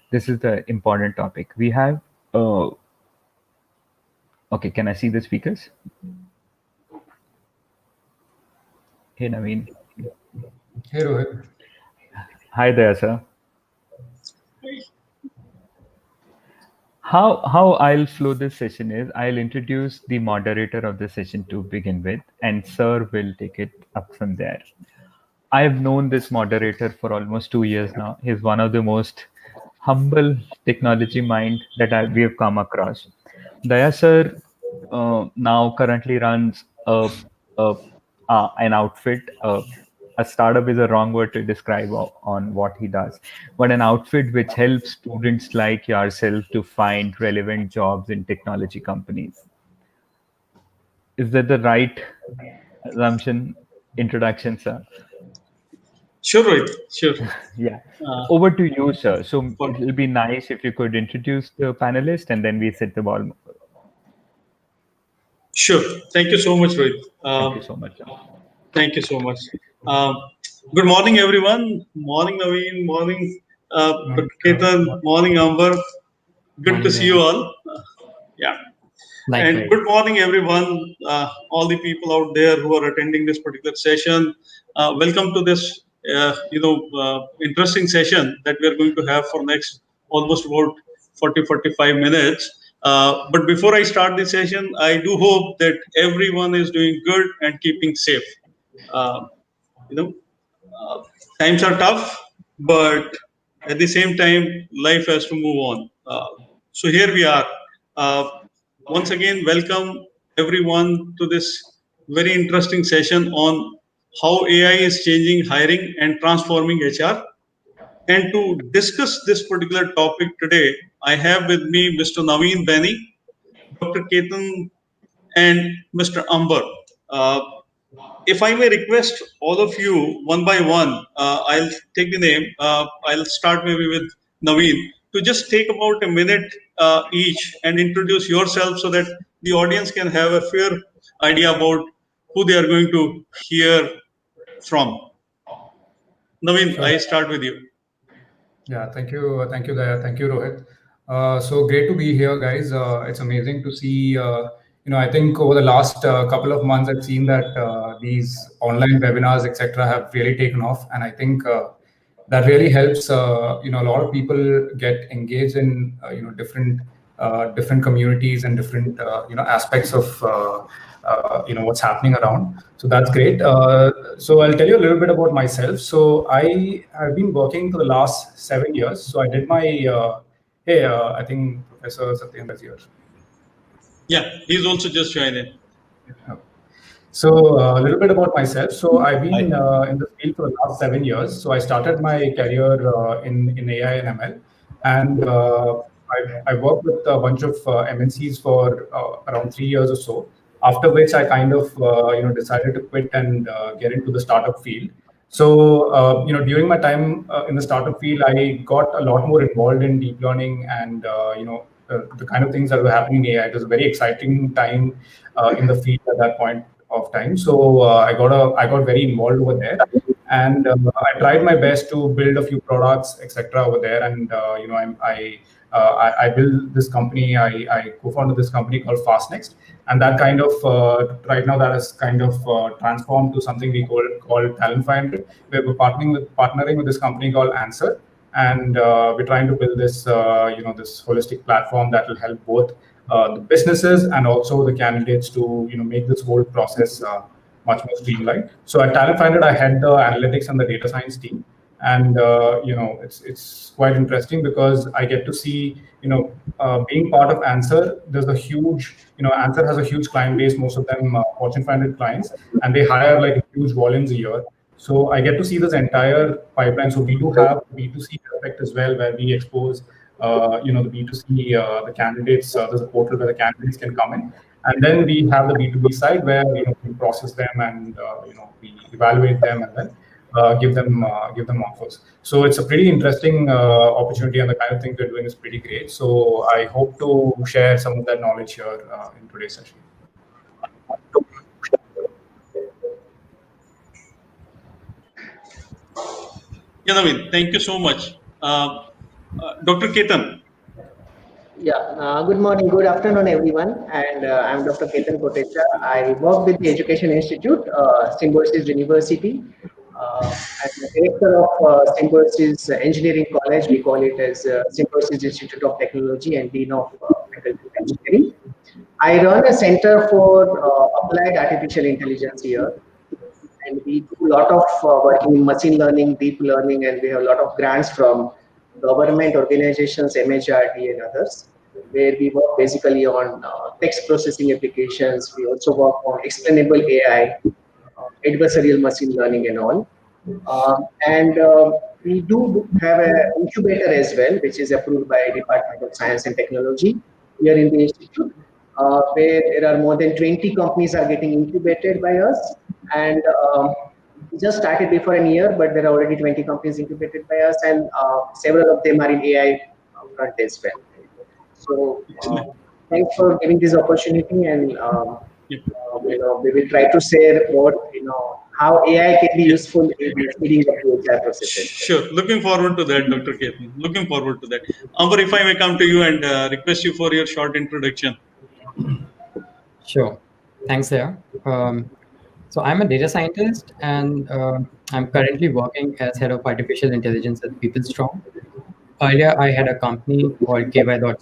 This is the important topic. We have, okay, can I see the speakers? Hey, Naveen. Hey Rohit. Hi there, sir. How I'll flow this session is I'll introduce the moderator of the session to begin with, and sir will take it up from there. I've known this moderator for almost 2 years now. He's one of the most humble technology mind that we have come across. Daya sir now currently runs a an outfit. A startup is a wrong word to describe on what he does, but an outfit which helps students like yourself to find relevant jobs in technology companies. Is that the right assumption? Introduction, sir. Sure, Rohit. Sure. Yeah. Uh, Over to you, sir. So for, it'll be nice if you could introduce the panelists and then we set the ball. sure. Thank you so much, Rohit. Thank you so much, sir. Thank you so much. Um, Good morning, everyone. Morning, Naveen. Morning, Dr. Ketan. Morning, Amber. Good to Morning see you there. all. Yeah. And Likewise. good morning, everyone. All the people out there who are attending this particular session. Welcome to this, interesting session that we are going to have for next almost about 40-45 minutes. But before I start the session, I do hope that everyone is doing good and keeping safe. Uh, you know, uh, Times are tough, but at the same time, life has to move on. So here we are. Uh, Once again, welcome everyone to this very interesting session on how AI is changing hiring and transforming HR. And to discuss this particular topic today, I have with me Mr. Naveen Beni, Dr. Ketan, and Mr. Amber. Uh, if I may request all of you one by one, I'll take the name. I'll start maybe with Naveen to just take about a minute each and introduce yourself so that the audience can have a fair idea about who they are going to hear from. Naveen, Sure. I start with you. Yeah, thank you, Daya, thank you, Rohit. So great to be here, guys. It's amazing to see. I think over the last couple of months, I've seen that these online webinars, etc., have really taken off, and I think that really helps. A lot of people get engaged in different communities and different aspects of what's happening around. So that's great. So I'll tell you a little bit about myself. So I have been working for the last 7 years. So I did my I think Professor Satyendra is here. Yeah, he's also just joined in. So a little bit about myself. So I've been Hi. in the field for the last 7 years. So I started my career in AI and ML, and I worked with a bunch of MNCs for around 3 years or so. After which I kind of decided to quit and get into the startup field. So during my time in the startup field, I got a lot more involved in deep learning and the kind of things that were happening in AI. It was a very exciting time in the field at that point of time. So I got very involved over there, and I tried my best to build a few products, etc. over there. And I built this company. I co-founded this company called FastNext, and that kind of right now that has kind of transformed to something we call Talent 500. We're partnering with this company called Answer, and we're trying to build this this holistic platform that will help both the businesses and also the candidates to make this whole process much more streamlined. So at Talent Finder, I had the analytics and the data science team, and it's quite interesting because I get to see being part of Answer. There's a huge Answer has a huge client base, most of them Fortune 500 clients, and they hire like huge volumes a year. So I get to see this entire pipeline. So we do have B2C aspect as well, where we expose the B2C, the candidates, there's a portal where the candidates can come in. And then we have the B2B side where we process them and we evaluate them and then give them offers. So it's a pretty interesting opportunity, and the kind of thing we're doing is pretty great. So I hope to share some of that knowledge here in today's session. Yeah, Naveen, thank you so much. Dr. Ketan. Yeah, good morning, good afternoon, everyone. And I'm Dr. Ketan Kotecha. I work with the Education Institute, Symbiosis University. I'm the director of Symbiosis Engineering College. We call it as Symbiosis Institute of Technology and Dean of Faculty of Engineering. I run a center for applied artificial intelligence here. And we do a lot of working in machine learning, deep learning, and we have a lot of grants from government organizations, MHRD, and others, where we work basically on text processing applications. We also work on explainable AI, adversarial machine learning, and all. And we do have an incubator as well, which is approved by Department of Science and Technology here in the institute, where there are more than 20 companies are getting incubated by us. And we just started before a year, but there are already 20 companies incubated by us, and several of them are in AI front as well. So thanks for giving this opportunity, and we will try to share what how AI can be useful in speeding up the HR processes. Sure. Looking forward to that, Dr. Ketan. Looking forward to that. Amber, if I may come to you and request you for your short introduction. Sure. Thanks, Daya. So I'm a data scientist, and I'm currently working as head of artificial intelligence at PeopleStrong. Earlier, I had a company called KY.AI,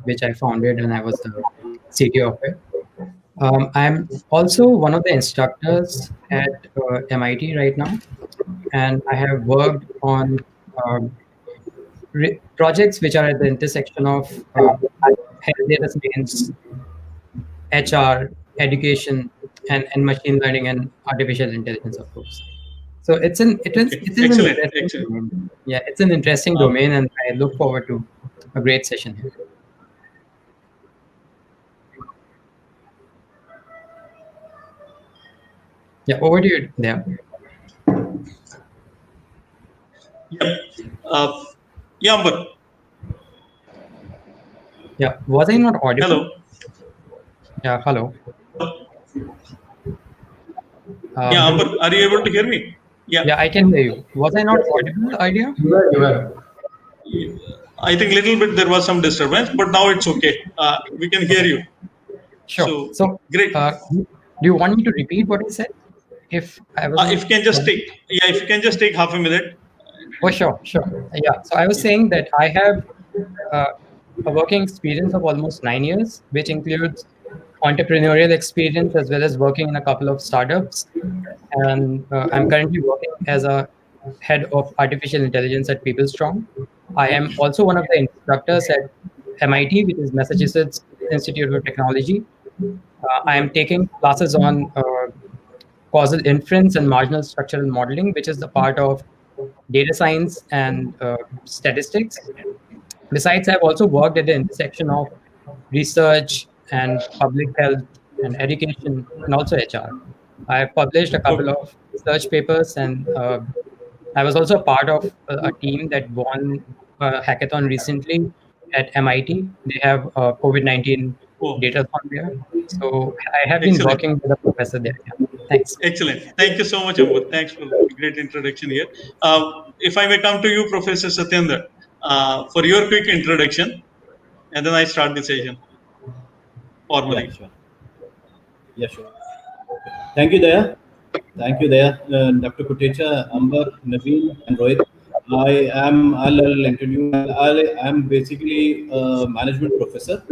which I founded, and I was the CTO of it. I'm also one of the instructors at MIT right now, and I have worked on projects which are at the intersection of health data science, HR, education, and machine learning and artificial intelligence, of course. So it's an interesting domain. Yeah, it's an interesting domain, and I look forward to a great session here. Yeah, over to you there. Yeah, Amber. Yeah, was I not audible? Hello. Yeah, hello. Yeah, Amber, are you able to hear me? Yeah, I can hear you. Was I not audible earlier? You were. I think little bit there was some disturbance, but now it's okay. We can hear you. Sure. So great. Do you want me to repeat what I said? If I was if you can just take if you can just take half a minute. Oh, sure. Yeah. So I was saying that I have a working experience of almost 9 years, which includes entrepreneurial experience as well as working in a couple of startups. And I'm currently working as a head of artificial intelligence at PeopleStrong. I am also one of the instructors at MIT, which is Massachusetts Institute of Technology. I am taking classes on causal inference and marginal structural modeling, which is the part of data science and statistics. Besides, I've also worked at the intersection of research and public health and education and also HR. I published a couple of research papers, and I was also part of a team that won a hackathon recently at MIT. They have COVID-19 data on there. So I have been working with a professor there. Yeah. Thanks. Excellent. Thank you so much, Amber. Thanks for the great introduction here. If I may come to you, Professor Satyendra, for your quick introduction, and then I start the session formally. Yeah, sure. Thank you, Daya. Thank you, Daya. Dr. Kotecha, Amber, Naveen, and Rohit. I'll introduce. I am basically a management professor,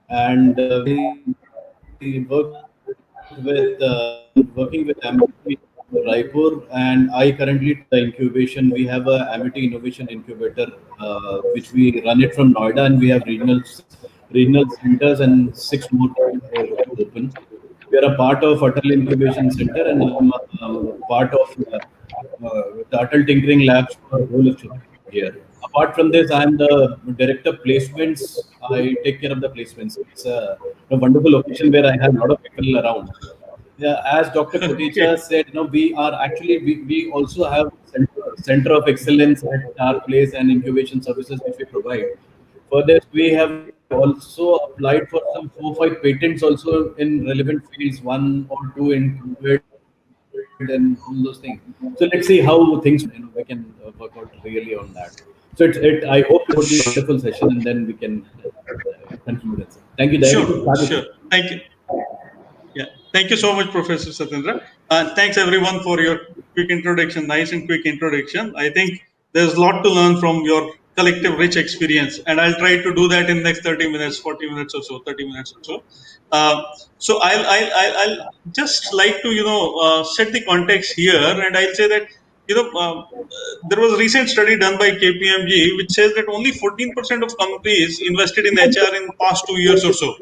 and we work with working with Amity Raipur, and I currently the incubation. We have a Amity Innovation Incubator, which we run it from Noida, and we have regional centers and 6 more open. We are a part of Atal Incubation Center, and I'm part of the Atal Tinkering Labs for the whole of here. Apart from this, I am the director placements. I take care of the placements. It's a wonderful location where I have a lot of people around. Yeah, as Dr. Kotecha said, we are actually we also have center of excellence at our place and incubation services which we provide. For this, we have also applied for some 4-5 patents also in relevant fields, 1 or 2 in COVID and all those things. So let's see how things we can work out really on that. So I hope it would be a wonderful session, and then we can conclude it. Thank you. Sure. Thank you. Yeah, thank you so much, Professor Satyendra. Thanks everyone for your quick introduction, nice and quick introduction. I think there's a lot to learn from your collective rich experience, and I'll try to do that in next 30 minutes, 40 minutes or so, 30 minutes or so. So I'll just like to set the context here, and I'll say that there was a recent study done by KPMG which says that only 14% of companies invested in HR in past 2 years or so.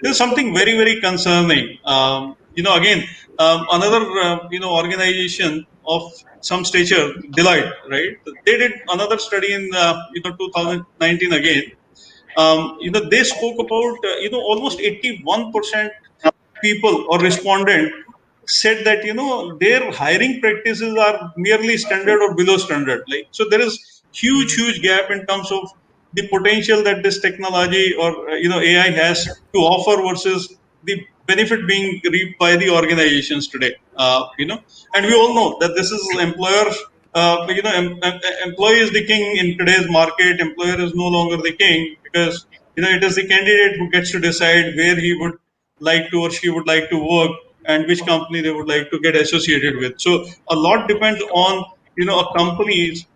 This is something very, very concerning. Again, another organization of some stature, Deloitte, right? They did another study in 2019 again. They spoke about almost 81% people or respondent said that their hiring practices are merely standard or below standard. Like, so there is huge gap in terms of the potential that this technology or AI has to offer versus the benefit being reaped by the organizations today. And we all know that this is employer. Employee is the king in today's market. Employer is no longer the king because it is the candidate who gets to decide where he would like to or she would like to work and which company they would like to get associated with. So a lot depends on a company's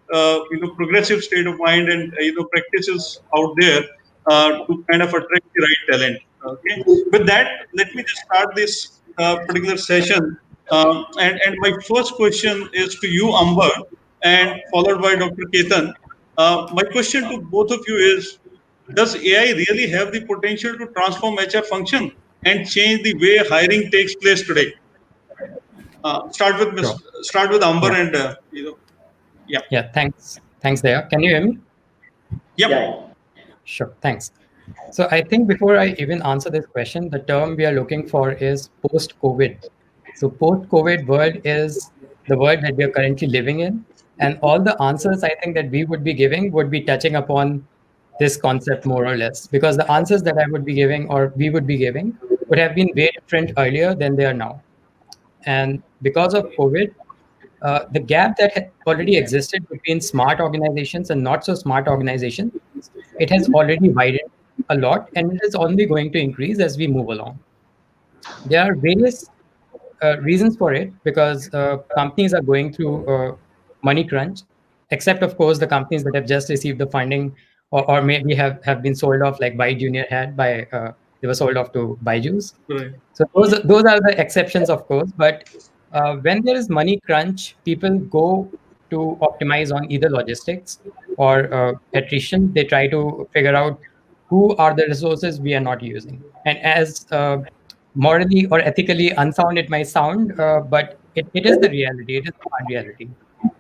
progressive state of mind and practices out there to kind of attract the right talent. Okay. With that, let me just start this particular session. And my first question is to you, Amber, and followed by Dr. Ketan. My question to both of you is: does AI really have the potential to transform HR function and change the way hiring takes place today? Start with Amber and yeah. Yeah, thanks, Daya. Can you hear me? Yep. Yeah. Sure, thanks. So I think before I even answer this question, the term we are looking for is post-COVID. So post-COVID world is the world that we are currently living in. And all the answers I think that we would be giving would be touching upon this concept more or less, because the answers that I would be giving or we would be giving would have been very different earlier than they are now. And because of COVID, the gap that had already existed between smart organizations and not so smart organizations, it has already widened a lot, and it is only going to increase as we move along. There are various reasons for it, because companies are going through money crunch, except of course the companies that have just received the funding or maybe have been sold off, like Byte Junior had by they were sold off to Byju's. Right. So those are the exceptions, of course. But when there is money crunch, people go to optimize on either logistics or attrition. They try to figure out who are the resources we are not using. And as morally or ethically unsound it might sound, but it is the reality. It is the hard reality.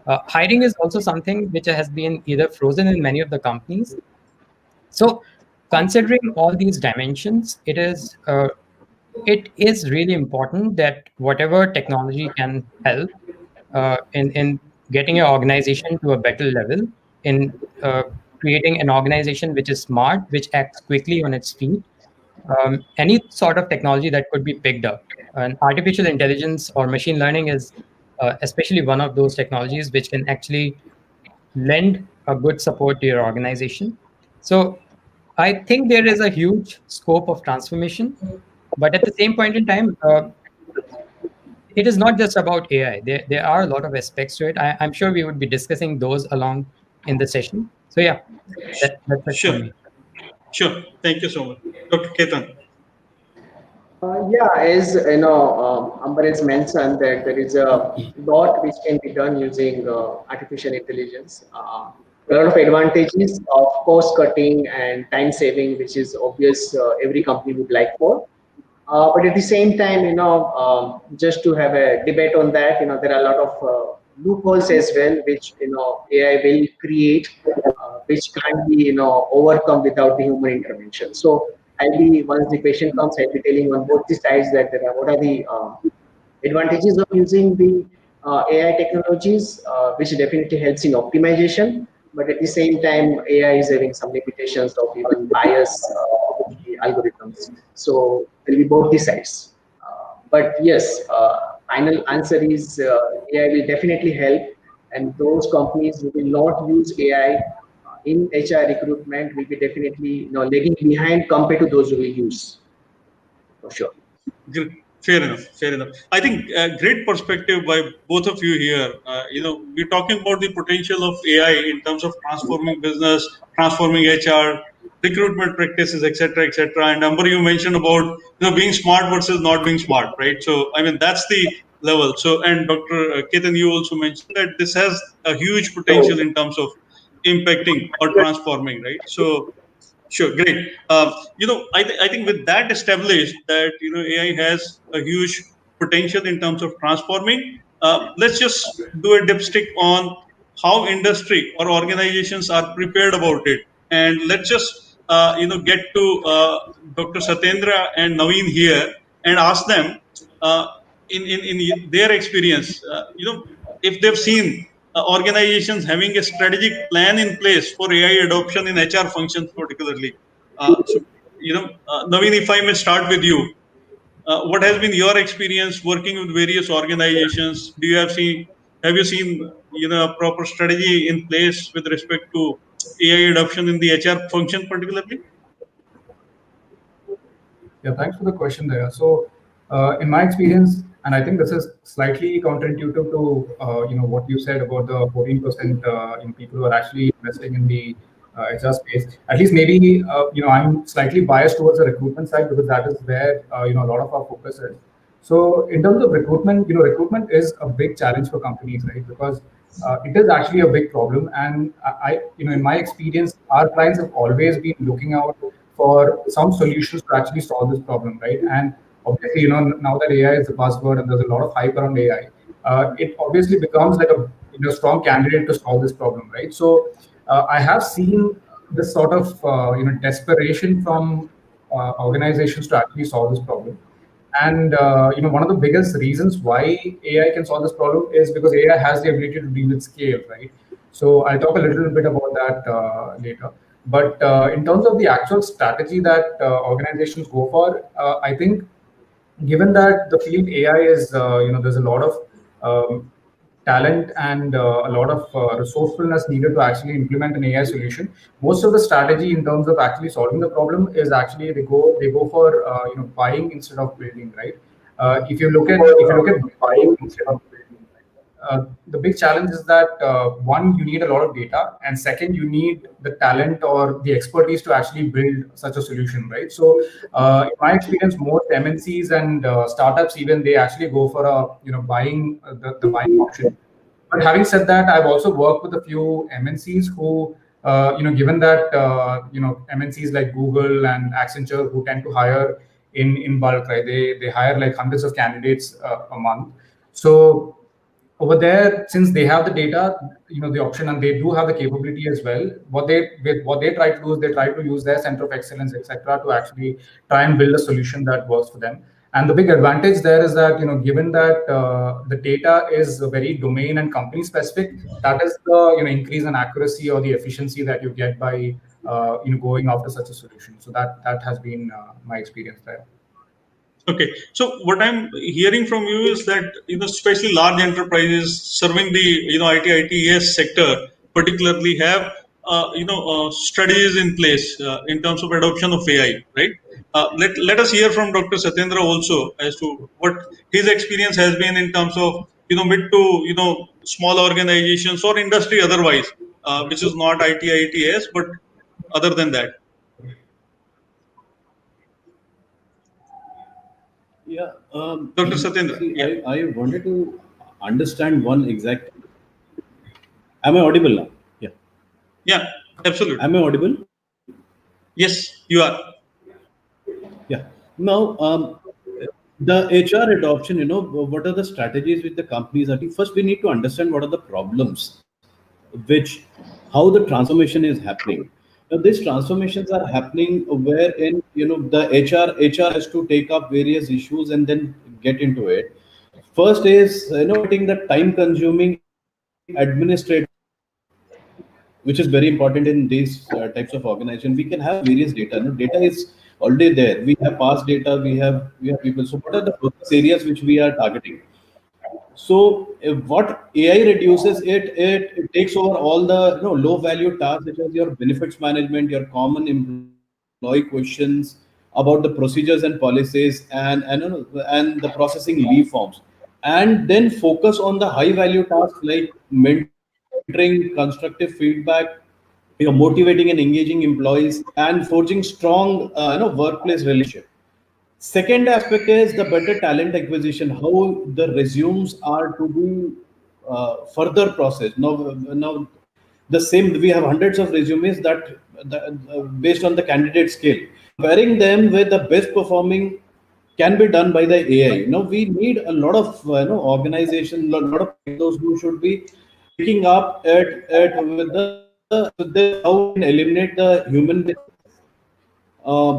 Hiring is also something which has been either frozen in many of the companies. So considering all these dimensions, it is really important that whatever technology can help in getting your organization to a better level, in creating an organization which is smart, which acts quickly on its feet, any sort of technology that could be picked up. And artificial intelligence or machine learning is especially one of those technologies which can actually lend a good support to your organization. So I think there is a huge scope of transformation, but at the same point in time, it is not just about AI. There are a lot of aspects to it. I'm sure we would be discussing those along in the session. So yeah, that's it Sure. for me. Sure. Thank you so much. Dr. Ketan. As Amber has mentioned that there is a lot which can be done using artificial intelligence. A lot of advantages of cost cutting and time saving, which is obvious every company would like for. But at the same time, just to have a debate on that, there are a lot of loopholes as well, which AI will create, which can't be overcome without the human intervention. So I'll be, once the question comes, I'll be telling on both the sides that there are what are the advantages of using the AI technologies, which definitely helps in optimization. But at the same time, AI is having some limitations of even bias of the algorithms. So there will be both the sides. But yes, final answer is AI will definitely help, and those companies who will not use AI in HR recruitment will be definitely lagging behind compared to those who will use, for sure. Fair enough. Fair enough. I think great perspective by both of you here. We're talking about the potential of AI in terms of transforming business, transforming HR, recruitment practices, etc., etc. And Amber, you mentioned about being smart versus not being smart, right? So I mean that's the level. So and Dr. Ketan, you also mentioned that this has a huge potential in terms of impacting or transforming, right? So sure, great. I think with that established that AI has a huge potential in terms of transforming. Let's just do a dipstick on how industry or organizations are prepared about it, and let's just get to Dr. Satendra and Naveen here and ask them uh, in their experience, if they've seen organizations having a strategic plan in place for AI adoption in HR functions, particularly. Naveen, if I may start with you, what has been your experience working with various organizations? Have you seen, a proper strategy in place with respect to AI adoption in the HR function, particularly? Yeah, thanks for the question there. So, in my experience, and I think this is slightly counterintuitive to what you said about the 14% in people who are actually investing in the HR space. At least maybe I'm slightly biased towards the recruitment side because that is where a lot of our focus is. So, in terms of recruitment, recruitment is a big challenge for companies, right? Because it is actually a big problem, and in my experience, our clients have always been looking out for some solutions to actually solve this problem, right? And obviously, now that AI is the buzzword and there's a lot of hype around AI, it obviously becomes like a strong candidate to solve this problem, right? So I have seen this sort of desperation from organizations to actually solve this problem. And one of the biggest reasons why AI can solve this problem is because AI has the ability to deal with scale, right? So I'll talk a little bit about that later. But in terms of the actual strategy that organizations go for, I think given that the field AI is, there's a lot of talent and a lot of resourcefulness needed to actually implement an AI solution. Most of the strategy in terms of actually solving the problem is actually they go for buying instead of building, right? If you look at buying instead of building, the big challenge is that one, you need a lot of data, and second, you need the talent or the expertise to actually build such a solution, right? So, in my experience, most MNCs and startups even they actually go for a buying the buying option. But having said that, I've also worked with a few MNCs who, given that MNCs like Google and Accenture who tend to hire in bulk, right? They hire like hundreds of candidates a month. So over there, since they have the data, the option, and they do have the capability as well, what they try to do is they try to use their center of excellence, etc., to actually try and build a solution that works for them. And the big advantage there is that given that the data is very domain and company specific, that is the increase in accuracy or the efficiency that you get by going after such a solution. So that has been my experience there. Okay, so what I'm hearing from you is that especially large enterprises serving the IT/ITES sector particularly have strategies in place in terms of adoption of AI, right? Let us hear from Dr. Satendra also as to what his experience has been in terms of mid to small organizations or industry otherwise, which is not IT/ITES, but other than that. Yeah, Dr. Satendra. see, Yeah. I wanted to understand one exact. Am I audible now? Yeah. Yeah, absolutely. Am I audible? Yes, you are. Yeah. Now, the HR adoption, what are the strategies with the companies? I think first we need to understand what are the problems, how the transformation is happening. Now, these transformations are happening wherein, the HR has to take up various issues and then get into it. First is, getting the time consuming administrative, which is very important in these types of organization. We can have various data. Data is already there. We have past data. We have people. So what are the focus areas which we are targeting? So what AI reduces, it takes over all the low value tasks such as your benefits management, your common employee questions about the procedures and policies, and the processing leave forms, and then focus on the high value tasks like mentoring, constructive feedback, motivating and engaging employees, and forging strong workplace relationship. Second aspect is the better talent acquisition, how the resumes are to be further processed. Now the same, we have hundreds of resumes that based on the candidate scale. Comparing them with the best performing can be done by the AI. We need a lot of organization, lot of those who should be picking up at with with this, how we can eliminate the human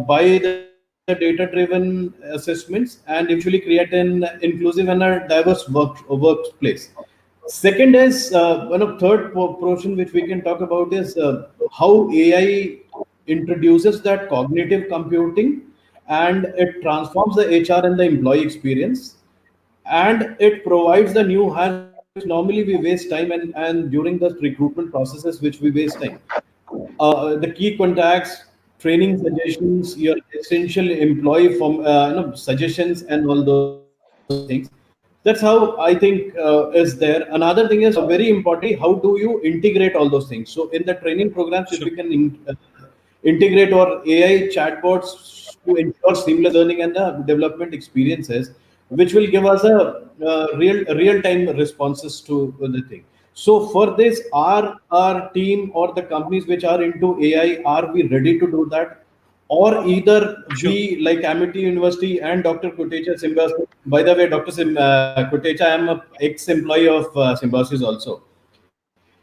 by the data-driven assessments and eventually create an inclusive and a diverse workplace. Second is one of third portion which we can talk about is how AI introduces that cognitive computing, and it transforms the HR and the employee experience, and it provides the new hires which normally we waste time, and during the recruitment processes which we waste time, the key contacts, training suggestions, your essential employee from suggestions, and all those things. That's how I think is there. Another thing is very importantly, how do you integrate all those things? So in the training programs, if we can integrate our AI chatbots to ensure seamless learning and development experiences, which will give us a real time responses to the thing. So for this, our team or the companies which are into AI, are we ready to do that? Or either we, like Amity University and Dr. Kotecha Symbiosis. By the way, Dr. Kotecha, I am an ex-employee of Symbiosis also.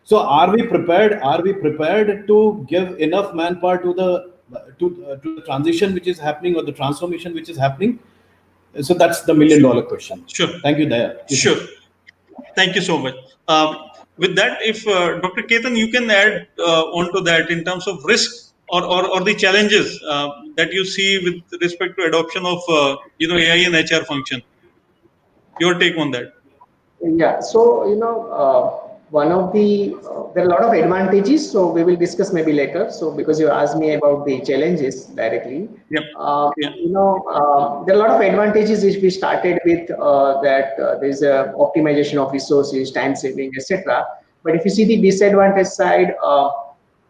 So are we prepared? Are we prepared to give enough manpower to the transition which is happening, or the transformation which is happening? So that's the million-dollar question. Sure. Thank you, Daya. Sure. Thank you so much. With that, if Dr. Ketan, you can add on to that in terms of risk or the challenges that you see with respect to adoption of AI and HR function. Your take on that. Yeah, so one of the there are a lot of advantages. So we will discuss maybe later. So because you asked me about the challenges directly, Yep. Yeah. there are a lot of advantages which we started with. That there's a optimization of resources, time saving, etc. But if you see the disadvantage side,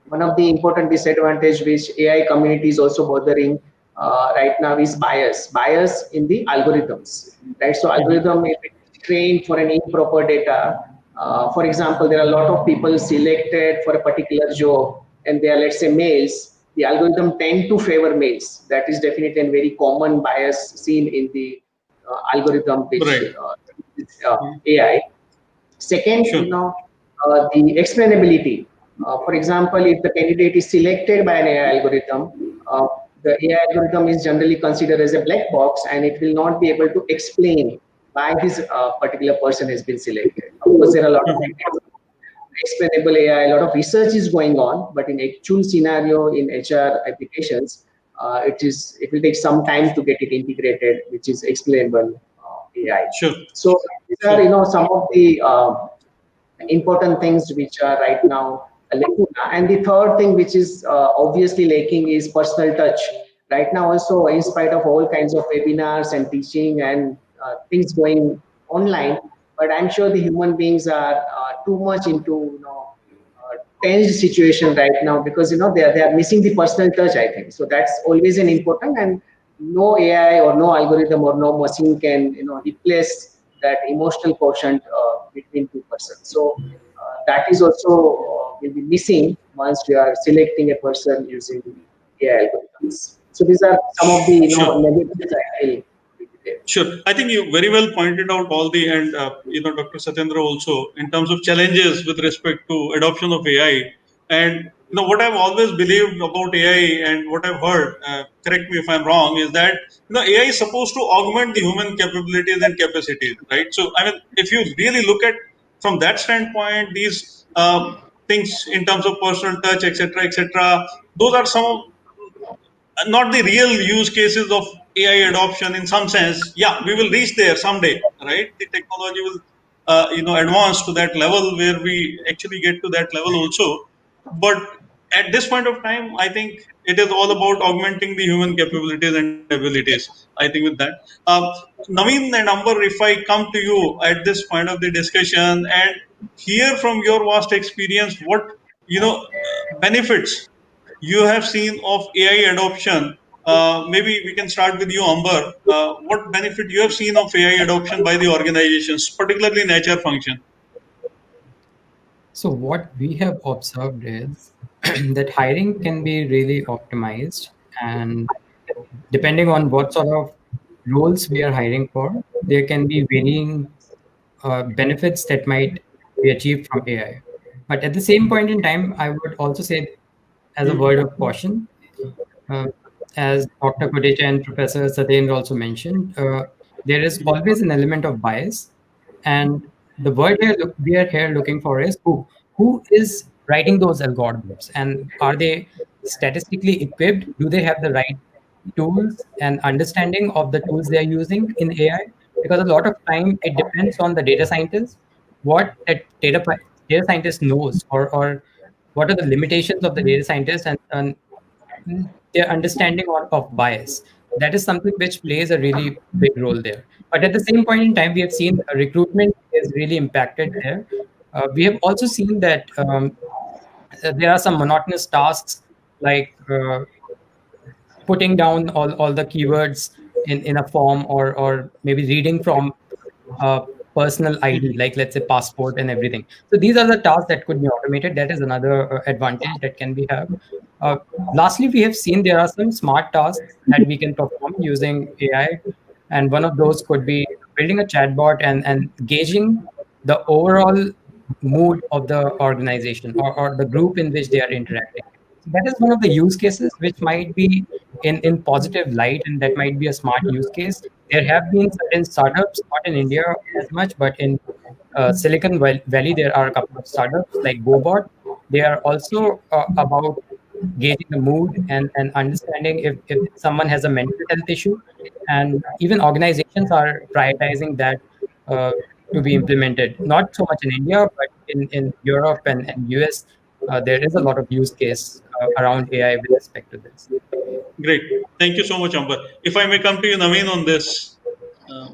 one of the important disadvantage which AI community is also bothering right now is bias in the algorithms, right? So algorithm is trained for an improper data. For example, there are a lot of people selected for a particular job, and they are, let's say, males. The algorithm tend to favor males. That is definitely a very common bias seen in the algorithm which Right. AI. Second, Sure. the explainability. For example, if the candidate is selected by an AI algorithm, the AI algorithm is generally considered as a black box, and it will not be able to explain why this particular person has been selected. Of course, there are a lot of explainable AI, a lot of research is going on, but in actual scenario in HR applications, it will take some time to get it integrated, which is explainable AI. Sure. So these are some of the important things which are right now lacking. And the third thing which is obviously lacking is personal touch. Right now also, in spite of all kinds of webinars and teaching and things going online, but I'm sure the human beings are too much into tense situation right now, because they are missing the personal touch, I think. So that's always an important, and no AI or no algorithm or no machine can replace that emotional quotient between two persons. So that is also will be missing once we are selecting a person using AI algorithms. So these are some of the Sure. negatives I feel. Sure. I think you very well pointed out all the, and Dr. Satyendra also, in terms of challenges with respect to adoption of AI. And what I've always believed about AI and what I've heard, correct me if I'm wrong, is that AI is supposed to augment the human capabilities and capacities, right? So I mean, if you really look at from that standpoint, these things in terms of personal touch, etc., those are some of not the real use cases of AI adoption in some sense. Yeah, we will reach there someday, right? The technology will advance to that level where we actually get to that level also. But at this point of time, I think it is all about augmenting the human capabilities and abilities. I think with that, Naveen and Amber, if I come to you at this point of the discussion and hear from your vast experience, what benefits you have seen of AI adoption. Maybe we can start with you, Amber. What benefit you have seen of AI adoption by the organizations, particularly in HR function? So what we have observed is that hiring can be really optimized, and depending on what sort of roles we are hiring for, there can be varying benefits that might be achieved from AI. But at the same point in time, I would also say, as a word of caution, uh, as Dr. Kotecha and Professor Satyendra also mentioned, there is always an element of bias. And the word here we are here looking for is who is writing those algorithms, and are they statistically equipped? Do they have the right tools and understanding of the tools they are using in AI? Because a lot of time it depends on the data scientist, what that data scientist knows, or what are the limitations of the data scientist, and their understanding of bias. That is something which plays a really big role there. But at the same point in time, we have seen recruitment is really impacted there. We have also seen that there are some monotonous tasks like putting down all the keywords in a form, or maybe reading from personal ID, like let's say passport and everything. So these are the tasks that could be automated. That is another advantage that can be have. Lastly, we have seen there are some smart tasks that we can perform using AI, and one of those could be building a chatbot and gauging the overall mood of the organization, or the group in which they are interacting. That is one of the use cases which might be in positive light, and that might be a smart use case. There have been certain startups, not in India as much, but in Silicon Valley, there are a couple of startups like GoBot. They are also about gauging the mood and understanding if someone has a mental health issue. And even organizations are prioritizing that to be implemented. Not so much in India, but in Europe and US, there is a lot of use case around AI with respect to this. Great. Thank you so much, Amber. If I may come to you, Naveen, on this.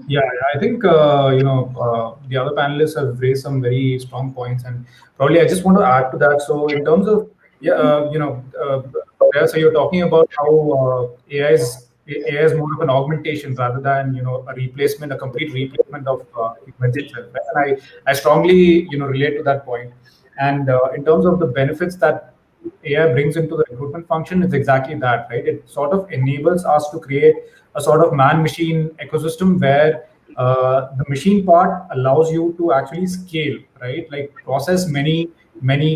Yeah, I think the other panelists have raised some very strong points, and probably I just want to add to that. So in terms of so you're talking about how AI is more of an augmentation rather than a replacement, a complete replacement of humans itself. Right? And I strongly relate to that point. And in terms of the benefits that AI brings into the recruitment function, it's exactly that, right? It sort of enables us to create a sort of man-machine ecosystem where the machine part allows you to actually scale, right? Like process many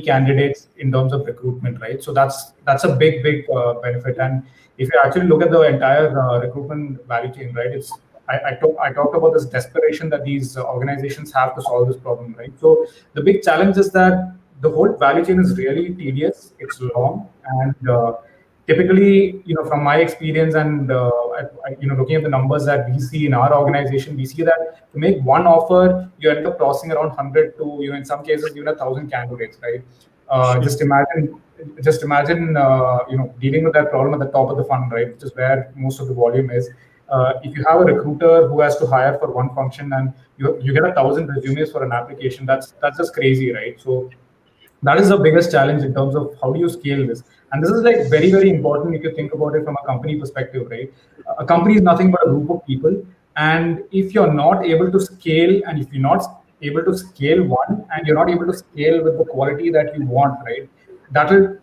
candidates in terms of recruitment, right? So that's a big benefit. And if you actually look at the entire recruitment value chain, right? I talked about this desperation that these organizations have to solve this problem, right? So the big challenge is that the whole value chain is really tedious. It's long, and typically, from my experience and looking at the numbers that we see in our organization, we see that to make one offer, you end up crossing around 100 to in some cases even 1,000 candidates, right? Just imagine, dealing with that problem at the top of the funnel, right, which is where most of the volume is. If you have a recruiter who has to hire for one function and you get 1,000 resumes for an application, that's just crazy, right? So that is the biggest challenge in terms of how do you scale this. And this is like very important if you think about it from a company perspective, right? A company is nothing but a group of people, and if you're not able to scale, and if you're not able to scale one, and you're not able to scale with the quality that you want, right, that will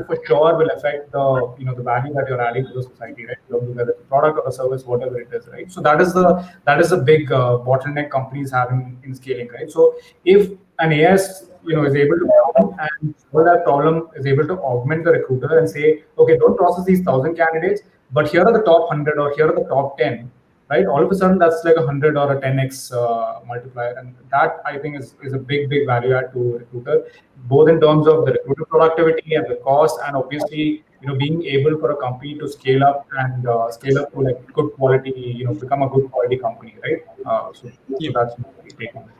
for sure will affect the value that you're adding to the society, right? Whether it's a product or a service, whatever it is, right? So that is the big bottleneck companies have in scaling, right? So if an AS is able to come and solve that problem, is able to augment the recruiter and say, okay, don't process these 1,000 candidates, but here are the top 100 or here are the top 10, right? All of a sudden, that's like 100 or a 10x multiplier, and that I think is a big value add to recruiter, both in terms of the recruiter productivity and the cost, and obviously being able for a company to scale up and scale up to like good quality, become a good quality company, right? So that's my take on it.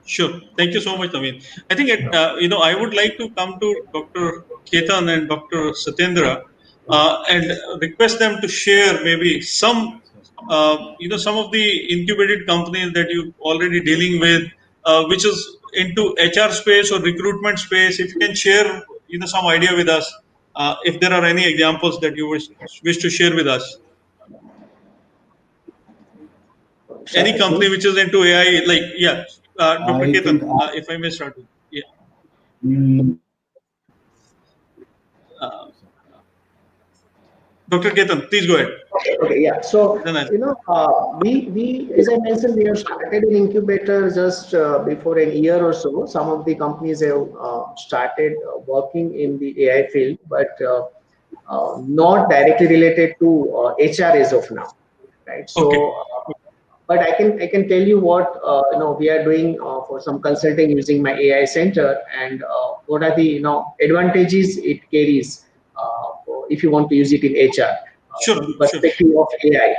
Sure. Thank you so much, Naveen. I think I would like to come to Dr. Ketan and Dr. Satyendra and request them to share maybe some some of the incubated companies that you already dealing with, which is into HR space or recruitment space. If you can share some idea with us, if there are any examples that you wish to share with us. Any company which is into AI, like Dr. I Ketan, think if I may start with mm, uh, Dr. Ketan, please go ahead. Okay, yeah. So, Then I'll. we, as I mentioned, we have started in incubator just before a year or so. Some of the companies have started working in the AI field, but not directly related to HR as of now, right? Okay. So, but I can tell you what we are doing for some consulting using my AI center, and what are the advantages it carries if you want to use it in HR Sure. from the perspective of AI.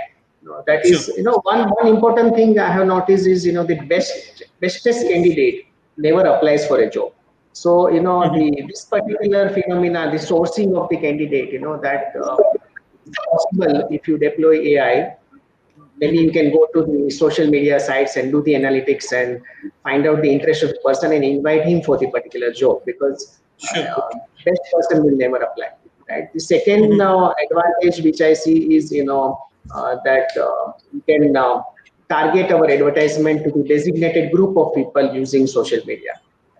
That Sure. is, one important thing I have noticed is the bestest candidate never applies for a job. So this particular phenomena, the sourcing of the candidate, that is possible if you deploy AI. Maybe you can go to the social media sites and do the analytics and find out the interest of the person and invite him for the particular job, because Sure. best person will never apply, right? The second advantage which I see is that you can target our advertisement to the designated group of people using social media,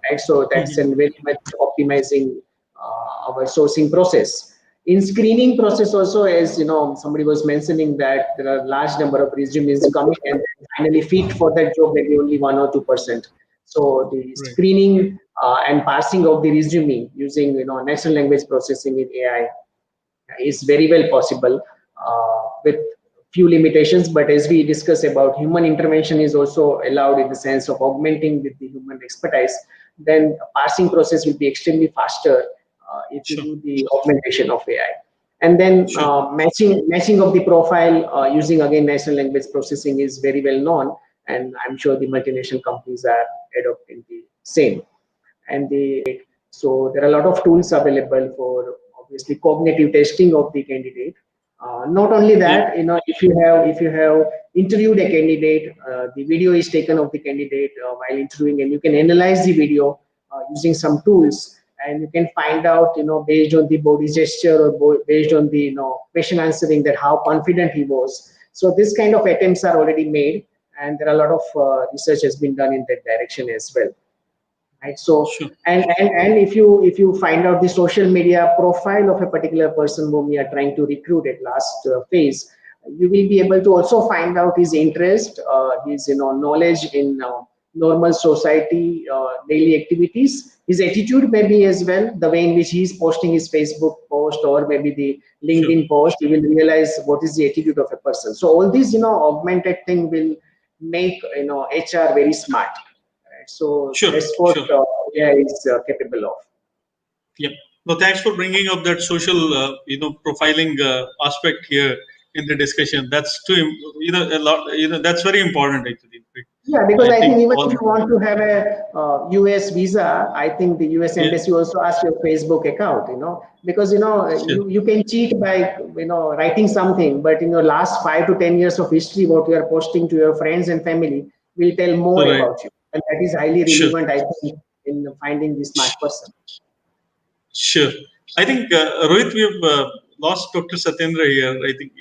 right? So that's a very much optimizing our sourcing process. In screening process also, as somebody was mentioning that there are large number of resumes coming and finally fit for that job maybe only 1 or 2%. So the Right. screening and parsing of the resume using natural language processing in AI is very well possible with few limitations. But as we discuss about, human intervention is also allowed in the sense of augmenting with the human expertise. Then parsing process will be extremely faster if you Sure. do the augmentation of AI. And then Sure. matching of the profile using again natural language processing is very well known, and I'm sure the multinational companies are adopting the same. And so there are a lot of tools available for obviously cognitive testing of the candidate. Not only that, if you have interviewed a candidate, the video is taken of the candidate while interviewing, and you can analyze the video using some tools, and you can find out based on the body gesture or based on the question answering, that how confident he was. So this kind of attempts are already made, and there are a lot of research has been done in that direction as well. Right. So, Sure. and if you find out the social media profile of a particular person whom we are trying to recruit at last phase, you will be able to also find out his interest, his knowledge in normal society, daily activities, his attitude maybe as well, the way in which he is posting his Facebook post or maybe the LinkedIn post. You will realize what is the attitude of a person. So all these augmented thing will make HR very smart. So Sure. that's what Sure. AI is capable of. Yep. No, thanks for bringing up that social, profiling aspect here in the discussion. That's too, a lot. That's very important actually. Yeah, because I think even if you all. want to have a US visa, I think the US embassy also asks your Facebook account, because Sure. you can cheat by writing something, but in your last 5 to 10 years of history, what you are posting to your friends and family will tell more Right. about you, and that is highly Sure. relevant, I think, in finding the smart person. Sure. I think Rohit, we've lost Dr. Satyendra here. I think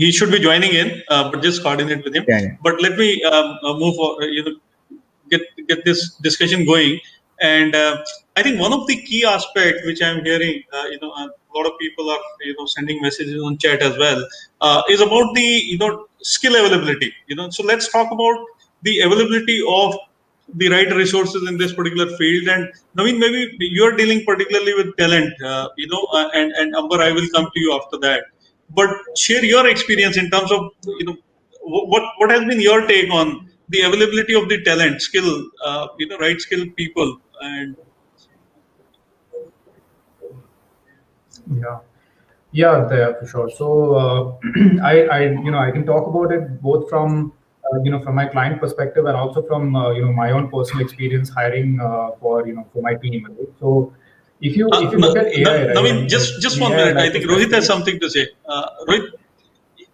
he should be joining in, but just coordinate with him. Yeah. But let me move. Get this discussion going. And I think one of the key aspects which I'm hearing, a lot of people are sending messages on chat as well, is about the skill availability. So let's talk about the availability of the right resources in this particular field. And Naveen, maybe you're dealing particularly with talent, and Amber, I will come to you after that. But share your experience in terms of what has been your take on the availability of the talent, skill, right skilled people, and Yeah. Yeah, for sure. So I can talk about it both from from my client perspective, and also from my own personal experience hiring for my team. Right? So if you look at AI, right, Naveen, and just 1 AI, minute. I like think Rohit has something to say. Rohit,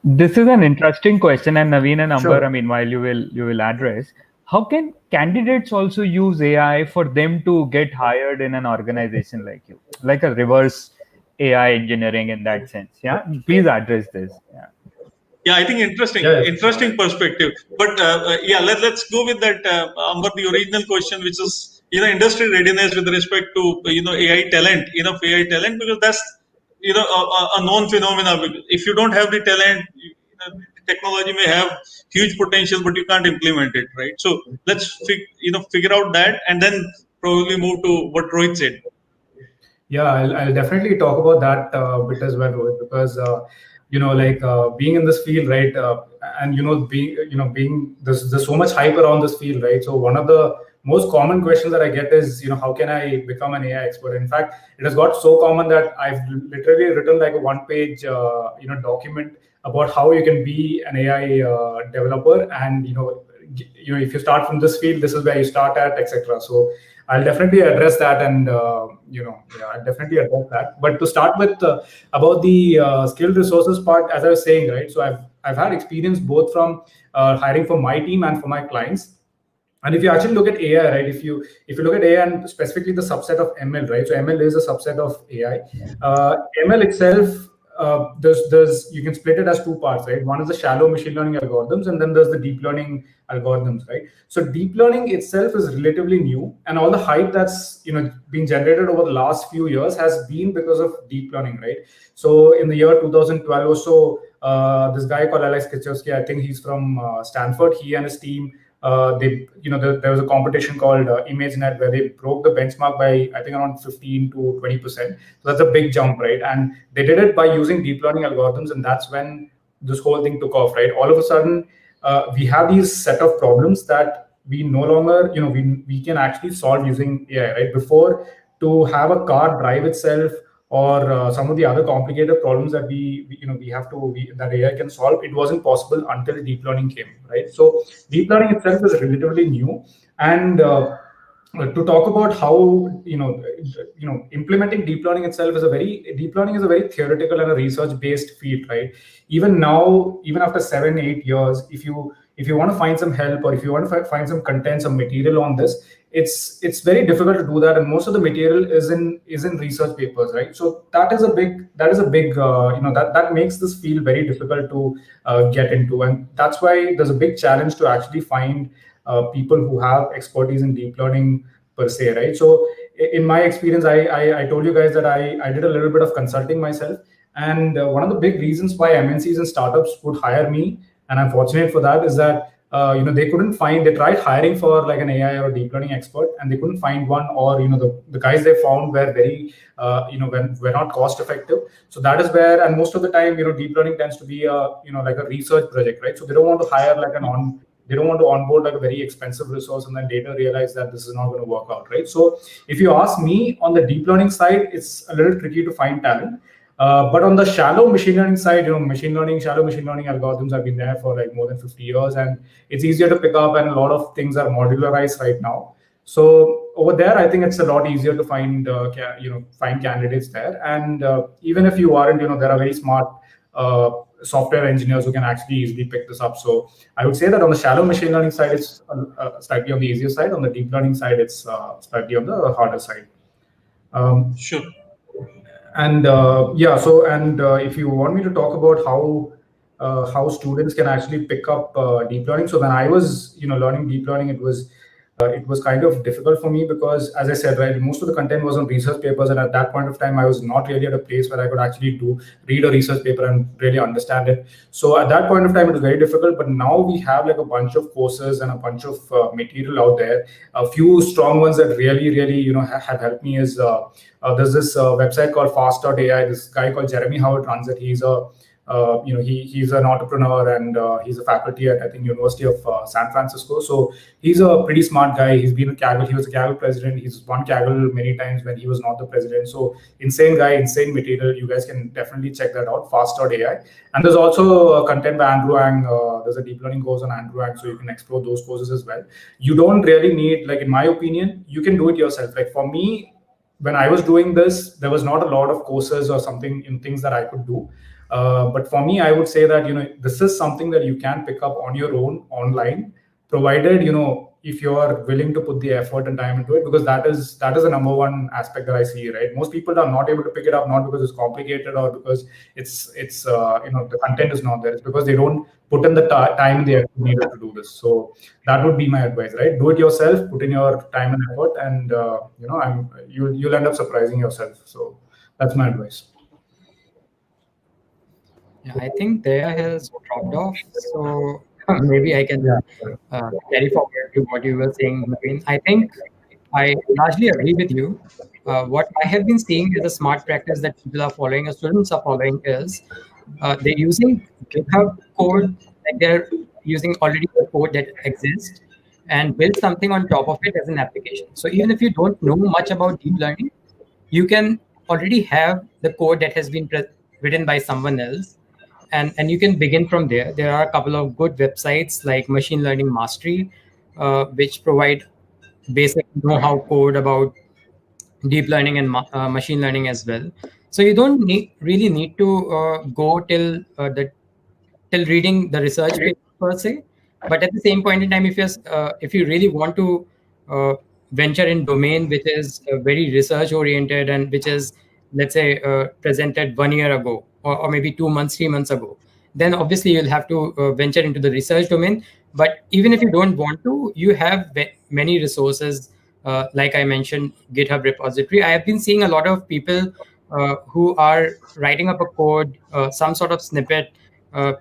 This is an interesting question, and Naveen and Amber, Sure. I mean, while you will address, how can candidates also use AI for them to get hired in an organization like you, like a reverse AI engineering in that sense? Yeah, please address this. Yeah. yeah, I think interesting, Yeah, interesting perspective. But yeah, let's go with that, Amber, the original question, which is industry readiness with respect to AI talent, enough AI talent, because that's a known phenomena. If you don't have the talent, technology may have huge potential, but you can't implement it, right? So let's figure out that, and then probably move to what Rohit said. Yeah, I'll definitely talk about that bit as well, Rohit, because being in this field, right, and being there's so much hype around this field, right? So one of the most common questions that I get is, how can I become an AI expert? In fact, it has got so common that I've literally written like a one-page document about how you can be an AI developer, and if you start from this field, this is where you start at, etc. So I'll definitely address that, and I'll definitely address that. But to start with, about the skilled resources part, as I was saying, right? So I've had experience both from hiring for my team and for my clients. And if you actually look at AI, right? If you look at AI and specifically the subset of ML, right? So ML is a subset of AI. ML itself, there's you can split it as two parts, right? One is the shallow machine learning algorithms, and then there's the deep learning algorithms, right? So deep learning itself is relatively new, and all the hype that's been generated over the last few years has been because of deep learning, right? So in the year 2012 or so, this guy called Alex Kachowski, I think he's from Stanford. He and his team, there was a competition called ImageNet where they broke the benchmark by, I think, around 15 to 20%. So that's a big jump, right? And they did it by using deep learning algorithms, and that's when this whole thing took off, right? All of a sudden, we have these set of problems that we no longer, we can actually solve using AI, right? Before, to have a car drive itself, or some of the other complicated problems that that AI can solve, it wasn't possible until deep learning came, right? So deep learning itself is relatively new, and to talk about how implementing deep learning itself is deep learning is a very theoretical and a research based field, right? Even now, even after 7-8 years, if you want to find some help, or if you want to find some content, some material on this, it's very difficult to do that, and most of the material is in research papers, right? So that is a big that makes this field very difficult to get into, and that's why there's a big challenge to actually find people who have expertise in deep learning per se, right? So in my experience, I told you guys that I did a little bit of consulting myself, and one of the big reasons why MNCs and startups would hire me, and I'm fortunate for that, is that they tried hiring for like an AI or a deep learning expert, and they couldn't find one, or the guys they found were very were not cost effective. So that is where, and most of the time, deep learning tends to be like a research project, right? So they don't want to hire they don't want to onboard like a very expensive resource and then later realize that this is not going to work out, right? So if you ask me, on the deep learning side, it's a little tricky to find talent. But on the shallow machine learning side, shallow machine learning algorithms have been there for like more than 50 years, and it's easier to pick up, and a lot of things are modularized right now. So over there, I think it's a lot easier to find find candidates there. And even if you aren't, there are very smart software engineers who can actually easily pick this up. So I would say that on the shallow machine learning side, it's slightly on the easier side. On the deep learning side, it's slightly on the harder side. Sure. And if you want me to talk about how students can actually pick up deep learning, so when I was learning deep learning, it was kind of difficult for me because, as I said, right, most of the content was on research papers, and at that point of time, I was not really at a place where I could actually read a research paper and really understand it. So at that point of time, it was very difficult. But now we have like a bunch of courses and a bunch of material out there. A few strong ones that really have helped me is there's this website called Fast.ai. This guy called Jeremy Howard runs it. He's a he's an entrepreneur, and he's a faculty at, I think, University of San Francisco. So he's a pretty smart guy. He's been a Kaggle. He was a Kaggle president. He's won Kaggle many times when he was not the president. So insane guy, insane material. You guys can definitely check that out. Fast.ai. And there's also content by Andrew Ang. There's a deep learning course on Andrew Ang, so you can explore those courses as well. You don't really need, like, in my opinion, you can do it yourself. Like for me, when I was doing this, there was not a lot of courses or something in things that I could do. But for me, I would say that, this is something that you can pick up on your own online, provided, if you're willing to put the effort and time into it, because that is the number one aspect that I see, right? Most people are not able to pick it up, not because it's complicated or because it's the content is not there. It's because they don't put in the time and the effort needed to do this. So that would be my advice, right? Do it yourself, put in your time and effort, and you'll end up surprising yourself. So that's my advice. Yeah, I think Daya has dropped off, so maybe I can carry forward to what you were saying, Naveen. I think I largely agree with you. What I have been seeing is a smart practice that people are following, or students are following, is they're using GitHub code, like they're using already the code that exists, and build something on top of it as an application. So even if you don't know much about deep learning, you can already have the code that has been written by someone else. And you can begin from there. There are a couple of good websites like Machine Learning Mastery, which provide basic know-how code about deep learning and machine learning as well. So you don't really need to go till reading the research paper per se. But at the same point in time, if you really want to venture in domain which is very research oriented and which is, let's say, presented 1 year ago, or maybe 2 months, 3 months ago, then obviously you'll have to venture into the research domain. But even if you don't want to, you have many resources. Like I mentioned, GitHub repository. I have been seeing a lot of people who are writing up a code, some sort of snippet,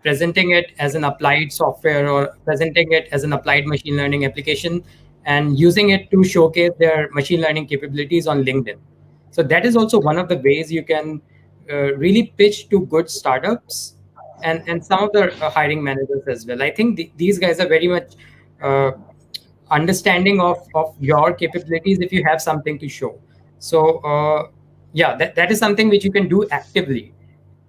presenting it as an applied software or presenting it as an applied machine learning application, and using it to showcase their machine learning capabilities on LinkedIn. So that is also one of the ways you can really pitch to good startups and some of the hiring managers as well. I think these guys are very much understanding of your capabilities if you have something to show. So that is something which you can do actively.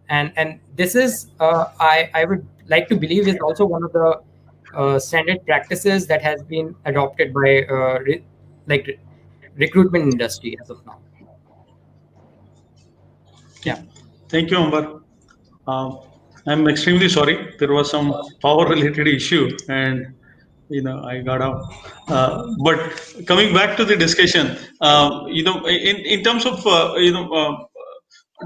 And this is, I would like to believe, is also one of the standard practices that has been adopted by recruitment industry as of now. Yeah. Thank you, Ambar. I'm extremely sorry. There was some power-related issue, and I got out. But coming back to the discussion, in terms of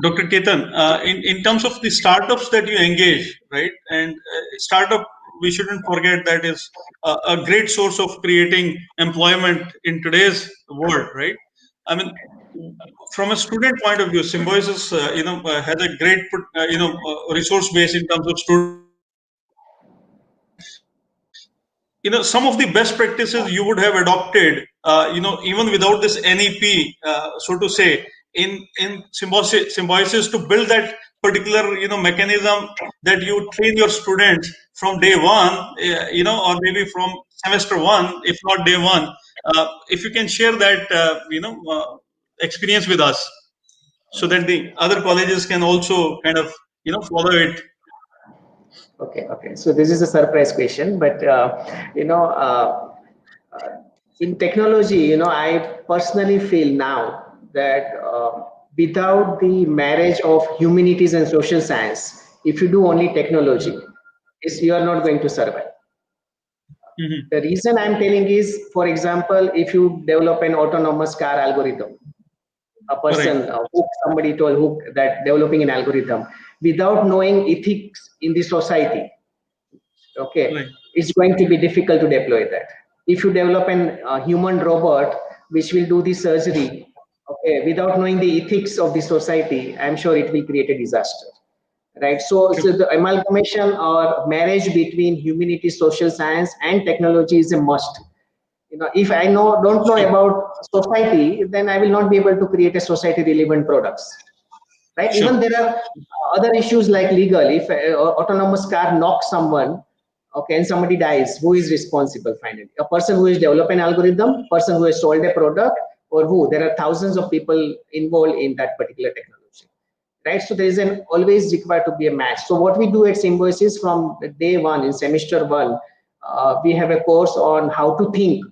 Dr. Ketan, in terms of the startups that you engage, right? And startup, we shouldn't forget that is a great source of creating employment in today's world, right? I mean, from a student point of view, Symbiosis, has a great, resource base in terms of students. Some of the best practices you would have adopted, even without this NEP, so to say, in Symbiosis to build that particular, mechanism that you train your students from day one, or maybe from semester one, if not day one. If you can share that, experience with us, so that the other colleges can also kind of, follow it. Okay. So this is a surprise question, but in technology, I personally feel now that without the marriage of humanities and social science, if you do only technology, you are not going to survive. Mm-hmm. The reason I'm telling is, for example, if you develop an autonomous car algorithm, a person, somebody told that developing an algorithm without knowing ethics in the society, it's going to be difficult to deploy that. If you develop a human robot which will do the surgery, without knowing the ethics of the society, I'm sure it will create a disaster, right? So the amalgamation or marriage between humanities, social science, and technology is a must. If I don't know about society, then I will not be able to create a society relevant products. right? Sure. Even there are other issues like legal. If an autonomous car knocks someone, okay, and somebody dies, who is responsible finally? A person who has developed an algorithm, person who has sold a product, or who? There are thousands of people involved in that particular technology, right? So there is an always required to be a match. So what we do at Symbiosis from day one in semester one, we have a course on how to think.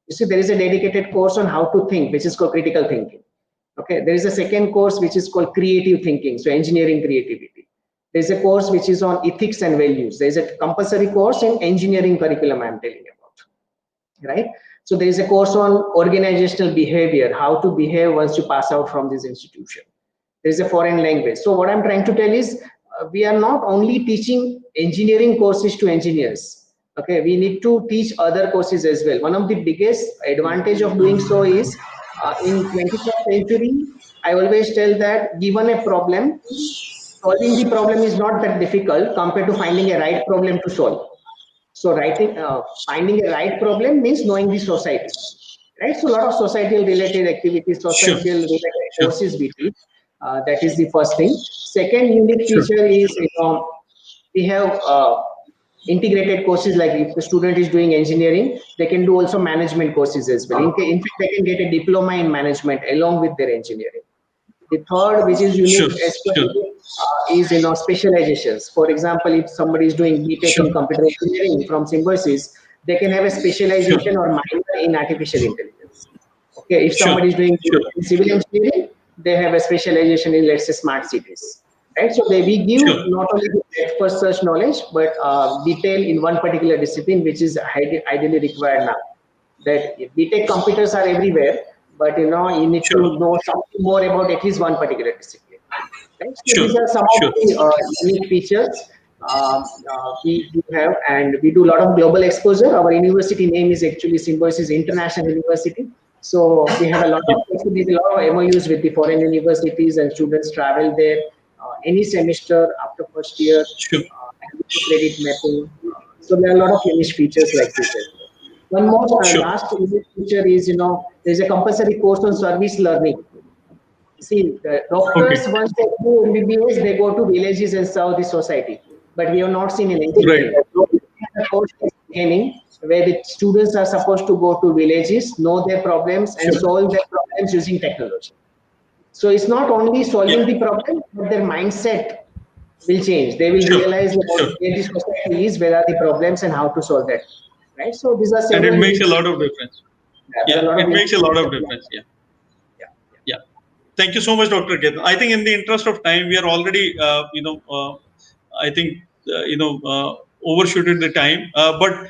You see, there is a dedicated course on how to think, which is called critical thinking. Okay, there is a second course which is called creative thinking, so engineering creativity. There is a course which is on ethics and values. There is a compulsory course in engineering curriculum I'm telling about, right? So there is a course on organizational behavior, how to behave once you pass out from this institution. There is a foreign language. So what I'm trying to tell is we are not only teaching engineering courses to engineers. Okay, we need to teach other courses as well. One of the biggest advantage of doing so is in 21st century, I always tell that given a problem, solving the problem is not that difficult compared to finding a right problem to solve. So finding a right problem means knowing the society, right? So a lot of societal related activities, societal related courses we teach. That is the first thing. Second unique feature is, we have integrated courses. Like if the student is doing engineering, they can do also management courses as well. In fact, they can get a diploma in management along with their engineering. The third, which is unique, is specializations. For example, if somebody is doing BTech in computer engineering from Symbiosis, they can have a specialization or minor in artificial intelligence. Okay, if somebody is doing civil engineering, they have a specialization in, let's say, smart cities. Right, so we give not only the expert search knowledge, but detail in one particular discipline, which is ideally required now. That BTech computers are everywhere, but you need to know something more about at least one particular discipline. Right? So these are some of the unique features we have, and we do a lot of global exposure. Our university name is actually Symbiosis International University. So we have a lot of MOUs with the foreign universities, and students travel there any semester after first year. Credit mapping. So there are a lot of unique features like this. One more last unique feature is, there's a compulsory course on service learning. See, the doctors, once they do MBBS, they go to villages and serve the society. But we have not seen in engineering. The course is beginning, where the students are supposed to go to villages, know their problems, and solve their problems using technology. So it's not only solving the problem, but their mindset will change. They will realize where this society is, where are the problems, and how to solve that. Right. So these are several. And it makes a lot of difference. It makes a lot of difference. Yeah. Thank you so much, Dr. Ketan. I think in the interest of time, we are already, I think, overshooted the time. But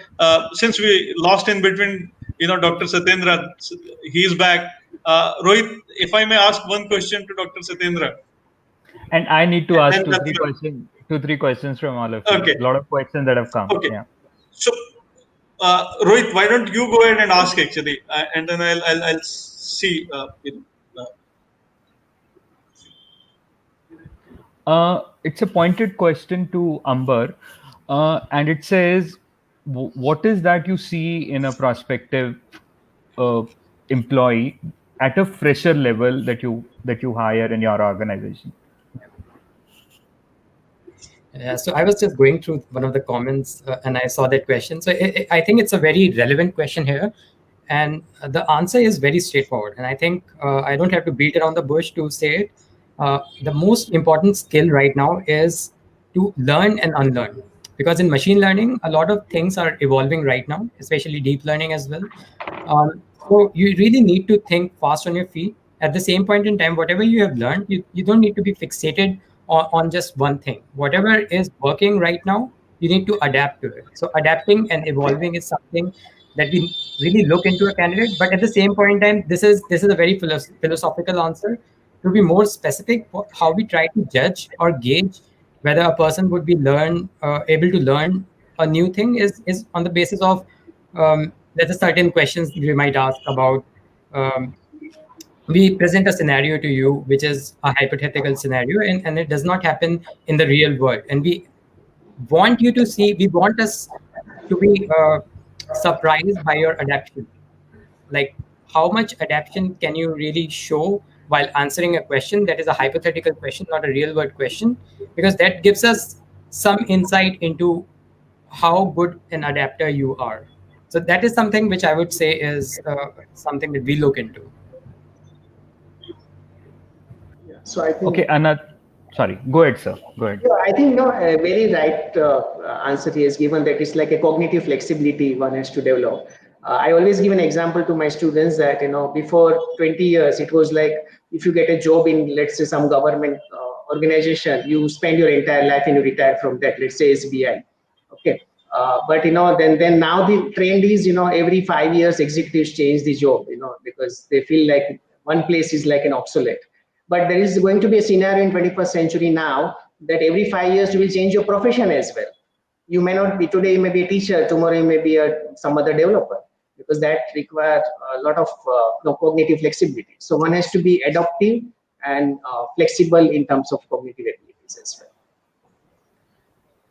since we lost in between, Dr. Satyendra, he's back. Rohit, if I may ask one question to Dr. Satyendra. And I need to ask two, three questions from all of you. Okay. A lot of questions that have come. Okay. Yeah. So, Rohit, why don't you go ahead and ask actually, and then I'll see. It's a pointed question to Amber, and it says, "What is that you see in a prospective employee at a fresher level that you hire in your organization?" Yeah, so I was just going through one of the comments and I saw that question. So I think it's a very relevant question here, and the answer is very straightforward. And I think I don't have to beat around the bush to say it. The most important skill right now is to learn and unlearn, because in machine learning, a lot of things are evolving right now, especially deep learning as well. So you really need to think fast on your feet. At the same point in time, whatever you have learned, you don't need to be fixated on just one thing. Whatever is working right now, you need to adapt to it. So adapting and evolving is something that we really look into a candidate. But at the same point in time, this is a very philosophical answer. To be more specific, how we try to judge or gauge whether a person would be able to learn a new thing is on the basis of there's a certain questions we might ask about. We present a scenario to you, which is a hypothetical scenario, and it does not happen in the real world. And we want us to be surprised by your adaptation. Like, how much adaptation can you really show while answering a question that is a hypothetical question, not a real world question, because that gives us some insight into how good an adapter you are. So that is something which I would say is something that we look into. So I think. Okay, Anand, sorry, go ahead, sir. Go ahead. Yeah, I think a very right answer he has given, that it's like a cognitive flexibility one has to develop. I always give an example to my students that before 20 years it was like, if you get a job in, let's say, some government organization, you spend your entire life and you retire from that, let's say SBI. Okay. But then now the trend is every 5 years executives change the job, because they feel like one place is like an obsolete. But there is going to be a scenario in 21st century now that every 5 years you will change your profession as well. You may not be, today you may be a teacher, tomorrow you may be some other developer, because that requires a lot of cognitive flexibility. So one has to be adaptive and flexible in terms of cognitive abilities as well.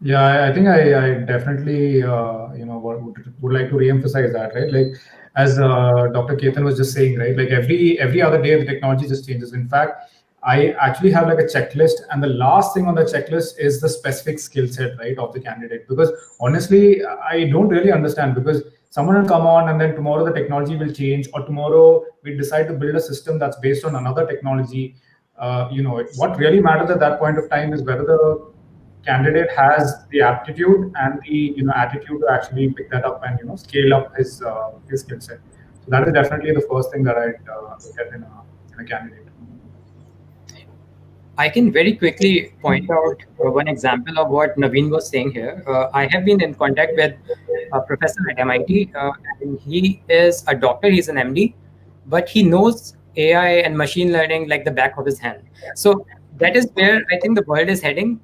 Yeah, I think I definitely would like to re-emphasize that, right? Like, as Dr. Ketan was just saying, right? Like every other day the technology just changes. In fact, I actually have like a checklist, and the last thing on the checklist is the specific skill set, right, of the candidate. Because honestly, I don't really understand, because someone will come on and then tomorrow the technology will change, or tomorrow we decide to build a system that's based on another technology. What really matters at that point of time is whether the candidate has the aptitude and the attitude to actually pick that up and scale up his skill set. So that is definitely the first thing that I'd look at in a candidate. I can very quickly point out one example of what Naveen was saying here. I have been in contact with a professor at MIT, and he is a doctor, he's an MD, but he knows AI and machine learning like the back of his hand. So that is where I think the world is heading.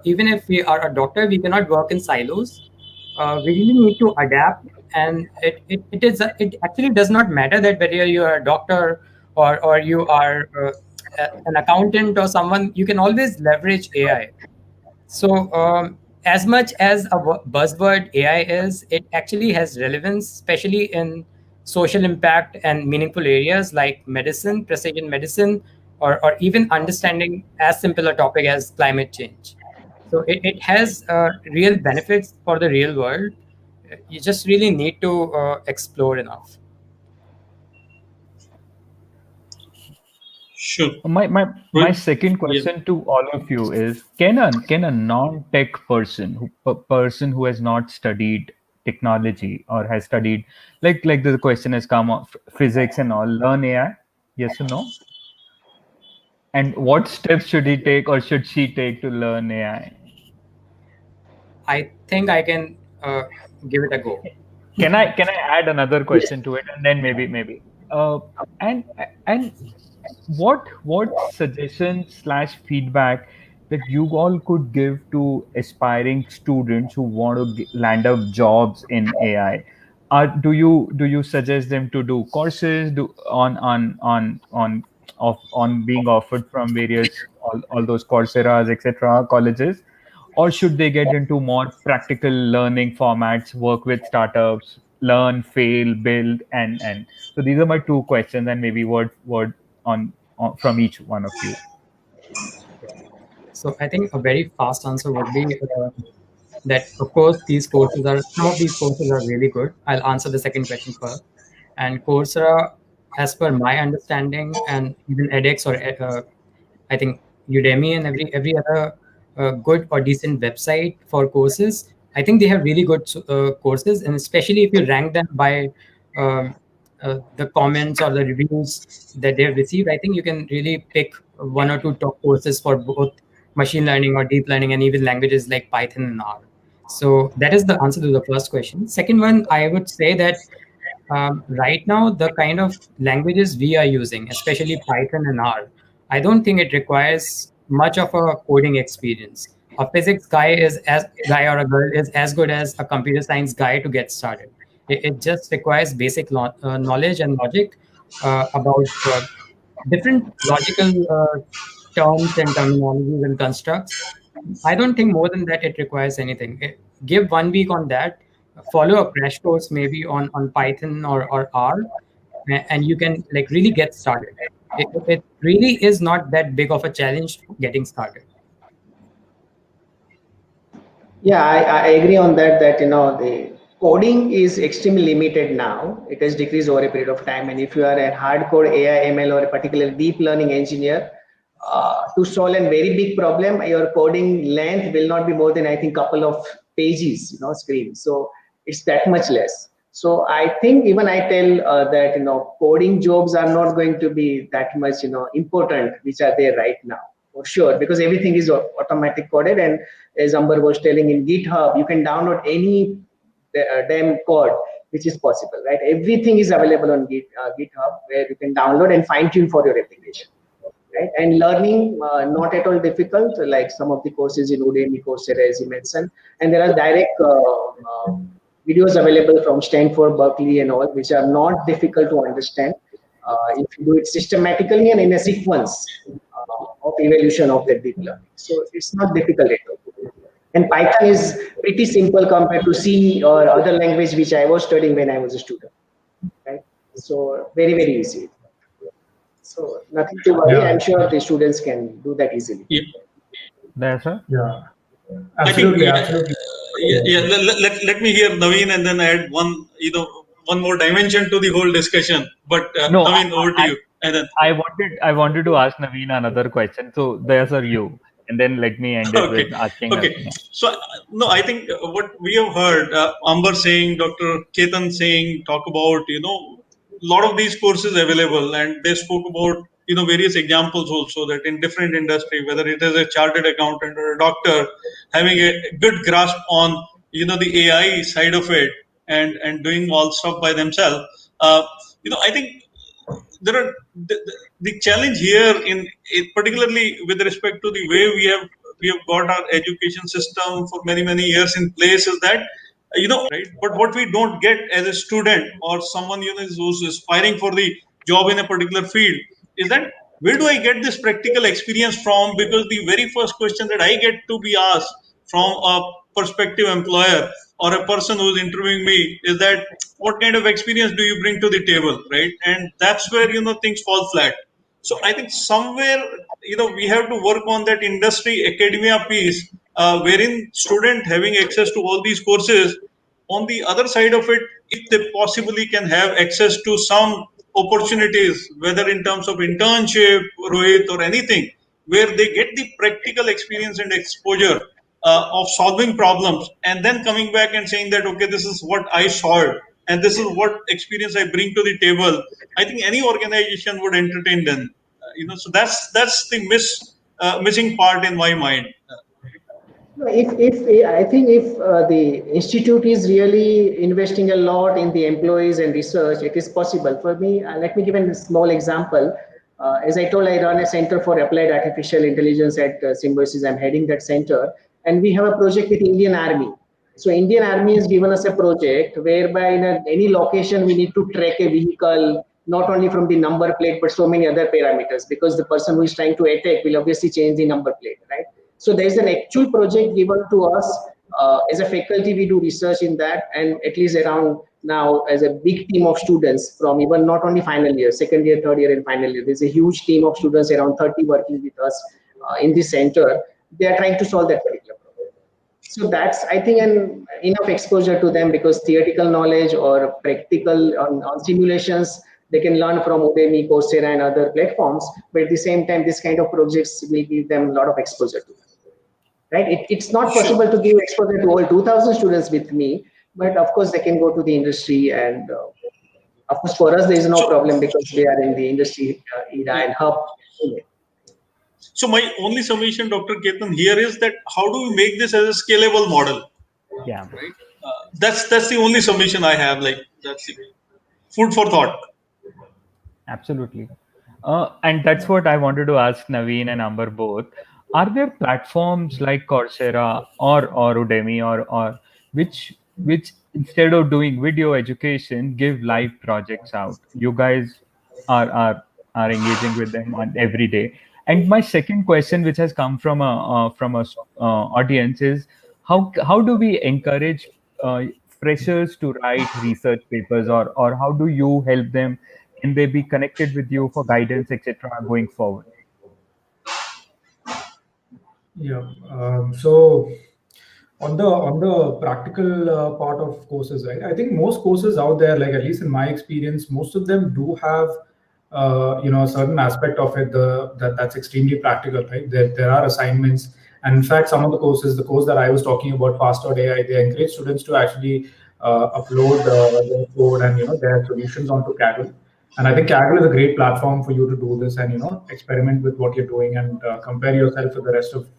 Even if we are a doctor, we cannot work in silos. We really need to adapt, and it actually does not matter that whether you are a doctor or you are an accountant or someone. You can always leverage AI. So as much as a buzzword AI is, it actually has relevance, especially in social impact and meaningful areas like medicine, precision medicine, or even understanding as simple a topic as climate change. So it has real benefits for the real world. You just really need to explore enough. Sure. My second question to all of you is: can a non-tech person, who has not studied technology or has studied like the question has come of physics and all, learn AI? Yes or no? And what steps should he take or should she take to learn AI? I think I can give it a go. Can I add another question to it, and then maybe and what suggestions / feedback that you all could give to aspiring students who want to land up jobs in AI? Do you suggest them to do courses on being offered from various all those Coursera's, etc., colleges, or should they get into more practical learning formats, work with startups, learn, fail, build, and so these are my two questions, and maybe word on from each one of you. So I think a very fast answer would be that, of course, some of these courses are really good. I'll answer the second question first. And Coursera, as per my understanding, and even edX or I think Udemy and every other good or decent website for courses, I think they have really good courses, and especially if you rank them by the comments or the reviews that they have received, I think you can really pick one or two top courses for both machine learning or deep learning and even languages like Python and R. So that is the answer to the first question. Second one, I would say that right now, the kind of languages we are using, especially Python and R, I don't think it requires much of a coding experience. A physics guy or a girl is as good as a computer science guy to get started. It just requires basic knowledge and logic about different logical terms and terminologies and constructs. I don't think more than that it requires anything. Give 1 week on that, follow a crash course maybe on Python or R, and you can like really get started. it really is not that big of a challenge getting started. Yeah, I agree on that. That the coding is extremely limited now. It has decreased over a period of time. And if you are a hardcore AI, ML, or a particular deep learning engineer, to solve a very big problem, your coding length will not be more than I think couple of pages, screen. So it's that much less. So I think even I tell that coding jobs are not going to be that much important, which are there right now for sure, because everything is automatic coded. And as Amber was telling, in GitHub, you can download any damn code which is possible, right? Everything is available on GitHub, where you can download and fine tune for your application, right? And learning, not at all difficult, like some of the courses in Udemy, Coursera, as you mentioned. And there are direct videos available from Stanford, Berkeley, and all, which are not difficult to understand if you do it systematically and in a sequence of evolution of the deep learning. So it's not difficult at all. And Python is pretty simple compared to C or other language which I was studying when I was a student, right? So very, very easy. So nothing to worry. Yeah. I'm sure the students can do that easily. Yeah. There, sir. Yeah. I think, Absolutely. Absolutely. let me hear Naveen and then add one more dimension to the whole discussion. But No, Naveen, over to you. And then I wanted to ask Naveen another question. So there's are you, and then let me end it okay, with asking. okay. So no, I think what we have heard, Amber saying, Dr. Ketan saying, talk about lot of these courses available, and they spoke about various examples also, that in different industry, whether it is a chartered accountant or a doctor, having a good grasp on the AI side of it, and doing all stuff by themselves. I think there are the challenge here particularly with respect to the way we have got our education system for many years in place, is that right, but what we don't get as a student or someone who's aspiring for the job in a particular field, is that where do I get this practical experience from? Because the very first question that I get to be asked from a prospective employer or a person who's interviewing me is that, what kind of experience do you bring to the table, right? And that's where things fall flat. So I think somewhere we have to work on that industry academia piece, wherein student having access to all these courses, on the other side of it, if they possibly can have access to some opportunities, whether in terms of internship, Rohit, or anything, where they get the practical experience and exposure of solving problems, and then coming back and saying that, okay, this is what I solved, and this is what experience I bring to the table. I think any organization would entertain them. So that's the missing part in my mind. No, if I think if the institute is really investing a lot in the employees and research, it is possible. For me, let me give a small example. As I told, I run a center for applied artificial intelligence at Symbiosis. I'm heading that center, and we have a project with Indian Army. So Indian Army has given us a project whereby in any location we need to track a vehicle, not only from the number plate but so many other parameters, because the person who is trying to attack will obviously change the number plate, right? So there's an actual project given to us. As a faculty, we do research in that, and at least around now, as a big team of students from even not only final year, second year, third year, and final year, there's a huge team of students, around 30 working with us in this center. They are trying to solve that particular problem. So that's, I think, enough exposure to them, because theoretical knowledge or practical on simulations, they can learn from Udemy, Coursera, and other platforms. But at the same time, this kind of projects will give them a lot of exposure to them. Right? It's not possible to give exposure to all 2,000 students with me, but of course they can go to the industry, and of course for us there is no problem because we are in the industry era and hub. So my only submission, Dr. Ketan, here is that how do we make this as a scalable model? Yeah. Right. That's the only submission I have. Like, that's it. Food for thought. Absolutely. And that's what I wanted to ask Naveen and Amber both. Are there platforms like Coursera or Udemy or which instead of doing video education give live projects out? You guys are engaging with them on every day. And my second question, which has come from a audience, is how do we encourage freshers to write research papers, or how do you help them can they be connected with you for guidance, etc., going forward? Yeah. So on the practical part of courses, right? I think most courses out there, like at least in my experience, most of them do have a certain aspect of it that's extremely practical, right? There are assignments, and in fact, some of the courses, the course that I was talking about, Fast.ai, they encourage students to actually upload their code and their solutions onto Kaggle. And I think Kaggle is a great platform for you to do this and experiment with what you're doing and compare yourself with the rest of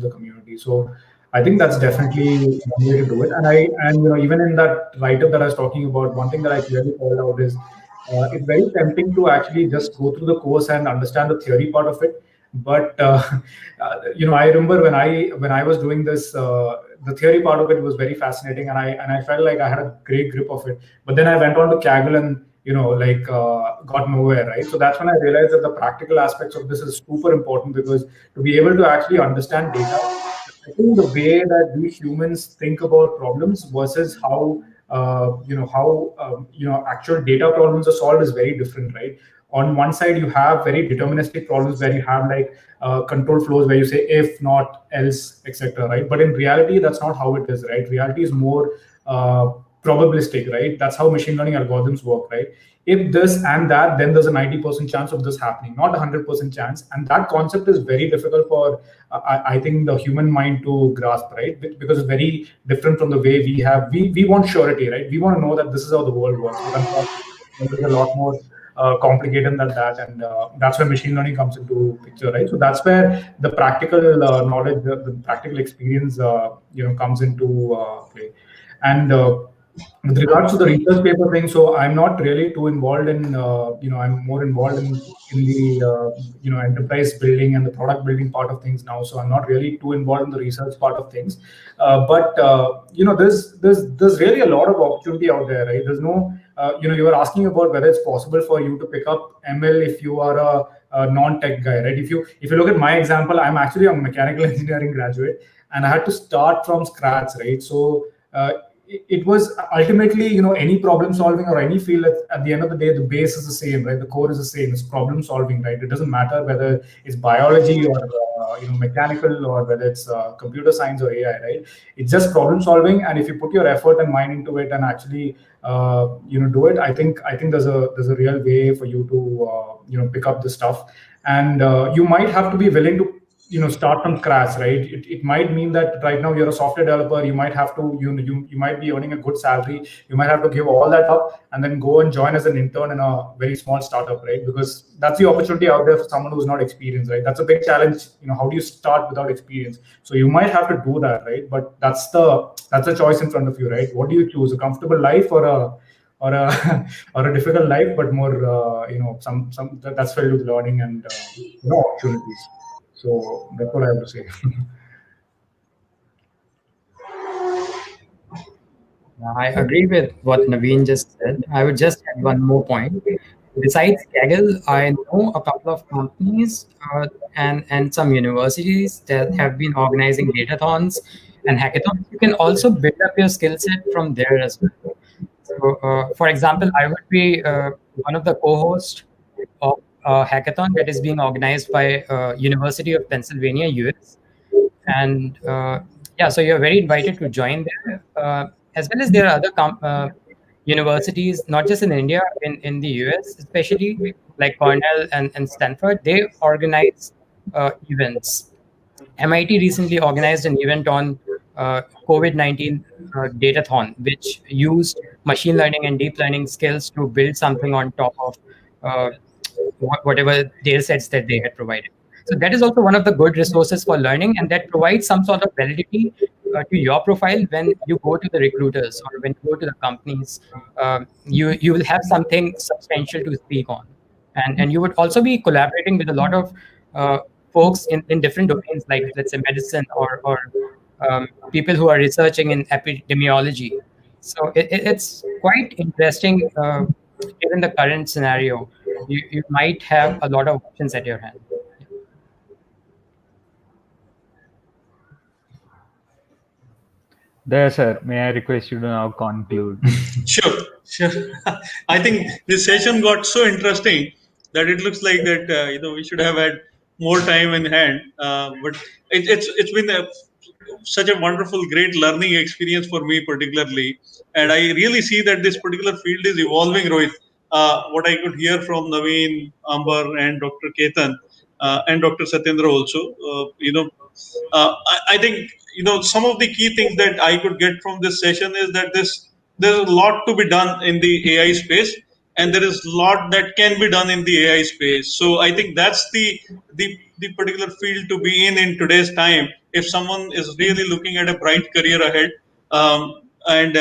the community. So I think that's definitely one way to do it. And even in that write-up that I was talking about, one thing that I clearly called out is it's very tempting to actually just go through the course and understand the theory part of it. But I remember when I was doing this, the theory part of it was very fascinating, and I felt like I had a great grip of it. But then I went on to Kaggle and got nowhere, right? So that's when I realized that the practical aspects of this is super important, because to be able to actually understand data, I think the way that we humans think about problems versus how actual data problems are solved is very different, right? On one side, you have very deterministic problems where you have like control flows where you say if, not, else, etc. Right? But in reality, that's not how it is, right? Reality is more probabilistic, right? That's how machine learning algorithms work, right? If this and that, then there's a 90% chance of this happening, not a 100% chance. And that concept is very difficult for, I think, the human mind to grasp, right? Because it's very different from the way we want surety, right? We want to know that this is how the world works. But unfortunately, there's a lot more complicated than that, and that's where machine learning comes into picture, right? So that's where the practical knowledge, the practical experience, comes into play. And with regards to the research paper thing, so I'm not really too involved in, I'm more involved in the, enterprise building and the product building part of things now. So I'm not really too involved in the research part of things. There's really a lot of opportunity out there, right? There's no, you were asking about whether it's possible for you to pick up ML if you are a non-tech guy, right? If you look at my example, I'm actually a mechanical engineering graduate, and I had to start from scratch, right? So it was ultimately, any problem solving or any field, at the end of the day, the base is the same, right? The core is the same. It's problem solving, right? It doesn't matter whether it's biology or mechanical, or whether it's computer science or AI, right? It's just problem solving, and if you put your effort and mind into it and actually do it, I think there's a real way for you to pick up the stuff. And you might have to be willing to start from scratch, right? It might mean that right now you're a software developer, you might have to you might be earning a good salary, you might have to give all that up and then go and join as an intern in a very small startup, right? Because that's the opportunity out there for someone who's not experienced, right? That's a big challenge. How do you start without experience? So you might have to do that, right? But that's the choice in front of you, right? What do you choose, a comfortable life or a or a difficult life, but more that's filled with learning and opportunities. So that's what I have to say. I agree with what Naveen just said. I would just add one more point. Besides Kaggle, I know a couple of companies and some universities that have been organizing datathons and hackathons. You can also build up your skill set from there as well. So, for example, I would be one of the co-hosts of a hackathon that is being organized by University of Pennsylvania, US. And yeah, so you're very invited to join there. As well as there are other universities, not just in India, in the US, especially like Cornell and Stanford. They organize events. MIT recently organized an event on COVID-19 datathon, which used machine learning and deep learning skills to build something on top of uh, whatever data sets that they had provided. So that is also one of the good resources for learning, and that provides some sort of validity to your profile when you go to the recruiters or when you go to the companies. You will have something substantial to speak on, and you would also be collaborating with a lot of folks in different domains, like let's say medicine or people who are researching in epidemiology. So it's quite interesting given the current scenario. You might have a lot of options at your hand. There, sir. May I request you to now conclude? Sure. I think this session got so interesting that it looks like that we should have had more time in hand. But it's been such a wonderful, great learning experience for me particularly, and I really see that this particular field is evolving, Rohit. What I could hear from Naveen, Amber, and Dr. Ketan, and Dr. Satyendra also, I think some of the key things that I could get from this session is that there's a lot to be done in the AI space, and there is a lot that can be done in the AI space. So I think that's the particular field to be in today's time. If someone is really looking at a bright career ahead, and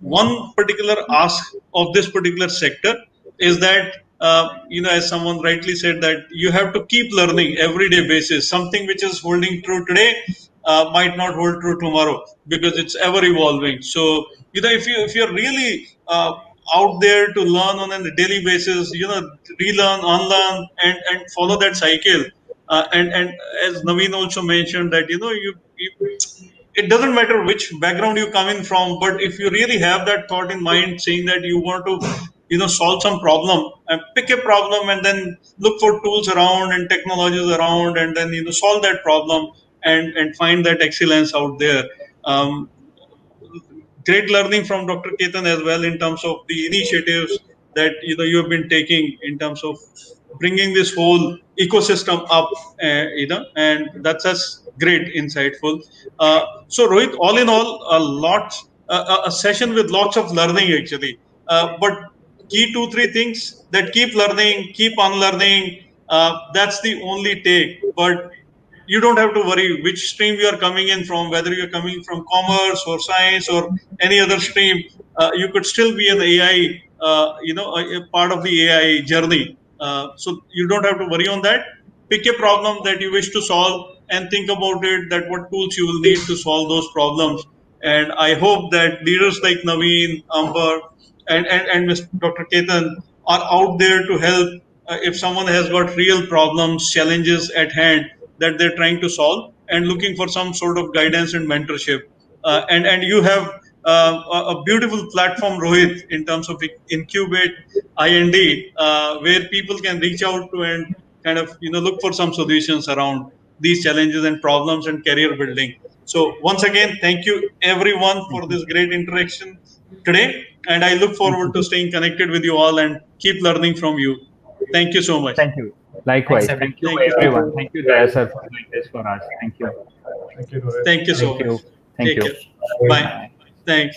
one particular ask of this particular sector is that as someone rightly said, that you have to keep learning everyday basis. Something which is holding true today might not hold true tomorrow because it's ever evolving. So if you're really out there to learn on a daily basis, relearn, unlearn, and follow that cycle. And as Naveen also mentioned, that it doesn't matter which background you come in from, but if you really have that thought in mind, saying that you want to solve some problem, and pick a problem and then look for tools around and technologies around, and then solve that problem and find that excellence out there. Great learning from Dr. Ketan as well in terms of the initiatives that you have been taking in terms of bringing this whole ecosystem up, and that's great, insightful. So Rohit, all in all, a session with lots of learning actually. But key 2-3 things that keep learning, keep unlearning. That's the only take. But you don't have to worry which stream you are coming in from, whether you're coming from commerce or science or any other stream. You could still be an AI, a part of the AI journey. So you don't have to worry on that. Pick a problem that you wish to solve and think about it, that what tools you will need to solve those problems. And I hope that leaders like Naveen, Amber, and Mr. Dr. Ketan are out there to help if someone has got real problems, challenges at hand that they're trying to solve, and looking for some sort of guidance and mentorship. And you have a beautiful platform, Rohit, in terms of Incubate IND, where people can reach out to and kind of look for some solutions around these challenges and problems and career building. So once again, thank you everyone for this great interaction today, and I look forward to staying connected with you all and keep learning from you. Thank you so much. Thank you. Likewise. Thanks, Thank you, Thank you. everyone. Thank you, Daya sir, for doing this for us. Thank you. Thank you, Rohit. Thank you so Thank you. much. Thank Take you. care. Bye. Thanks.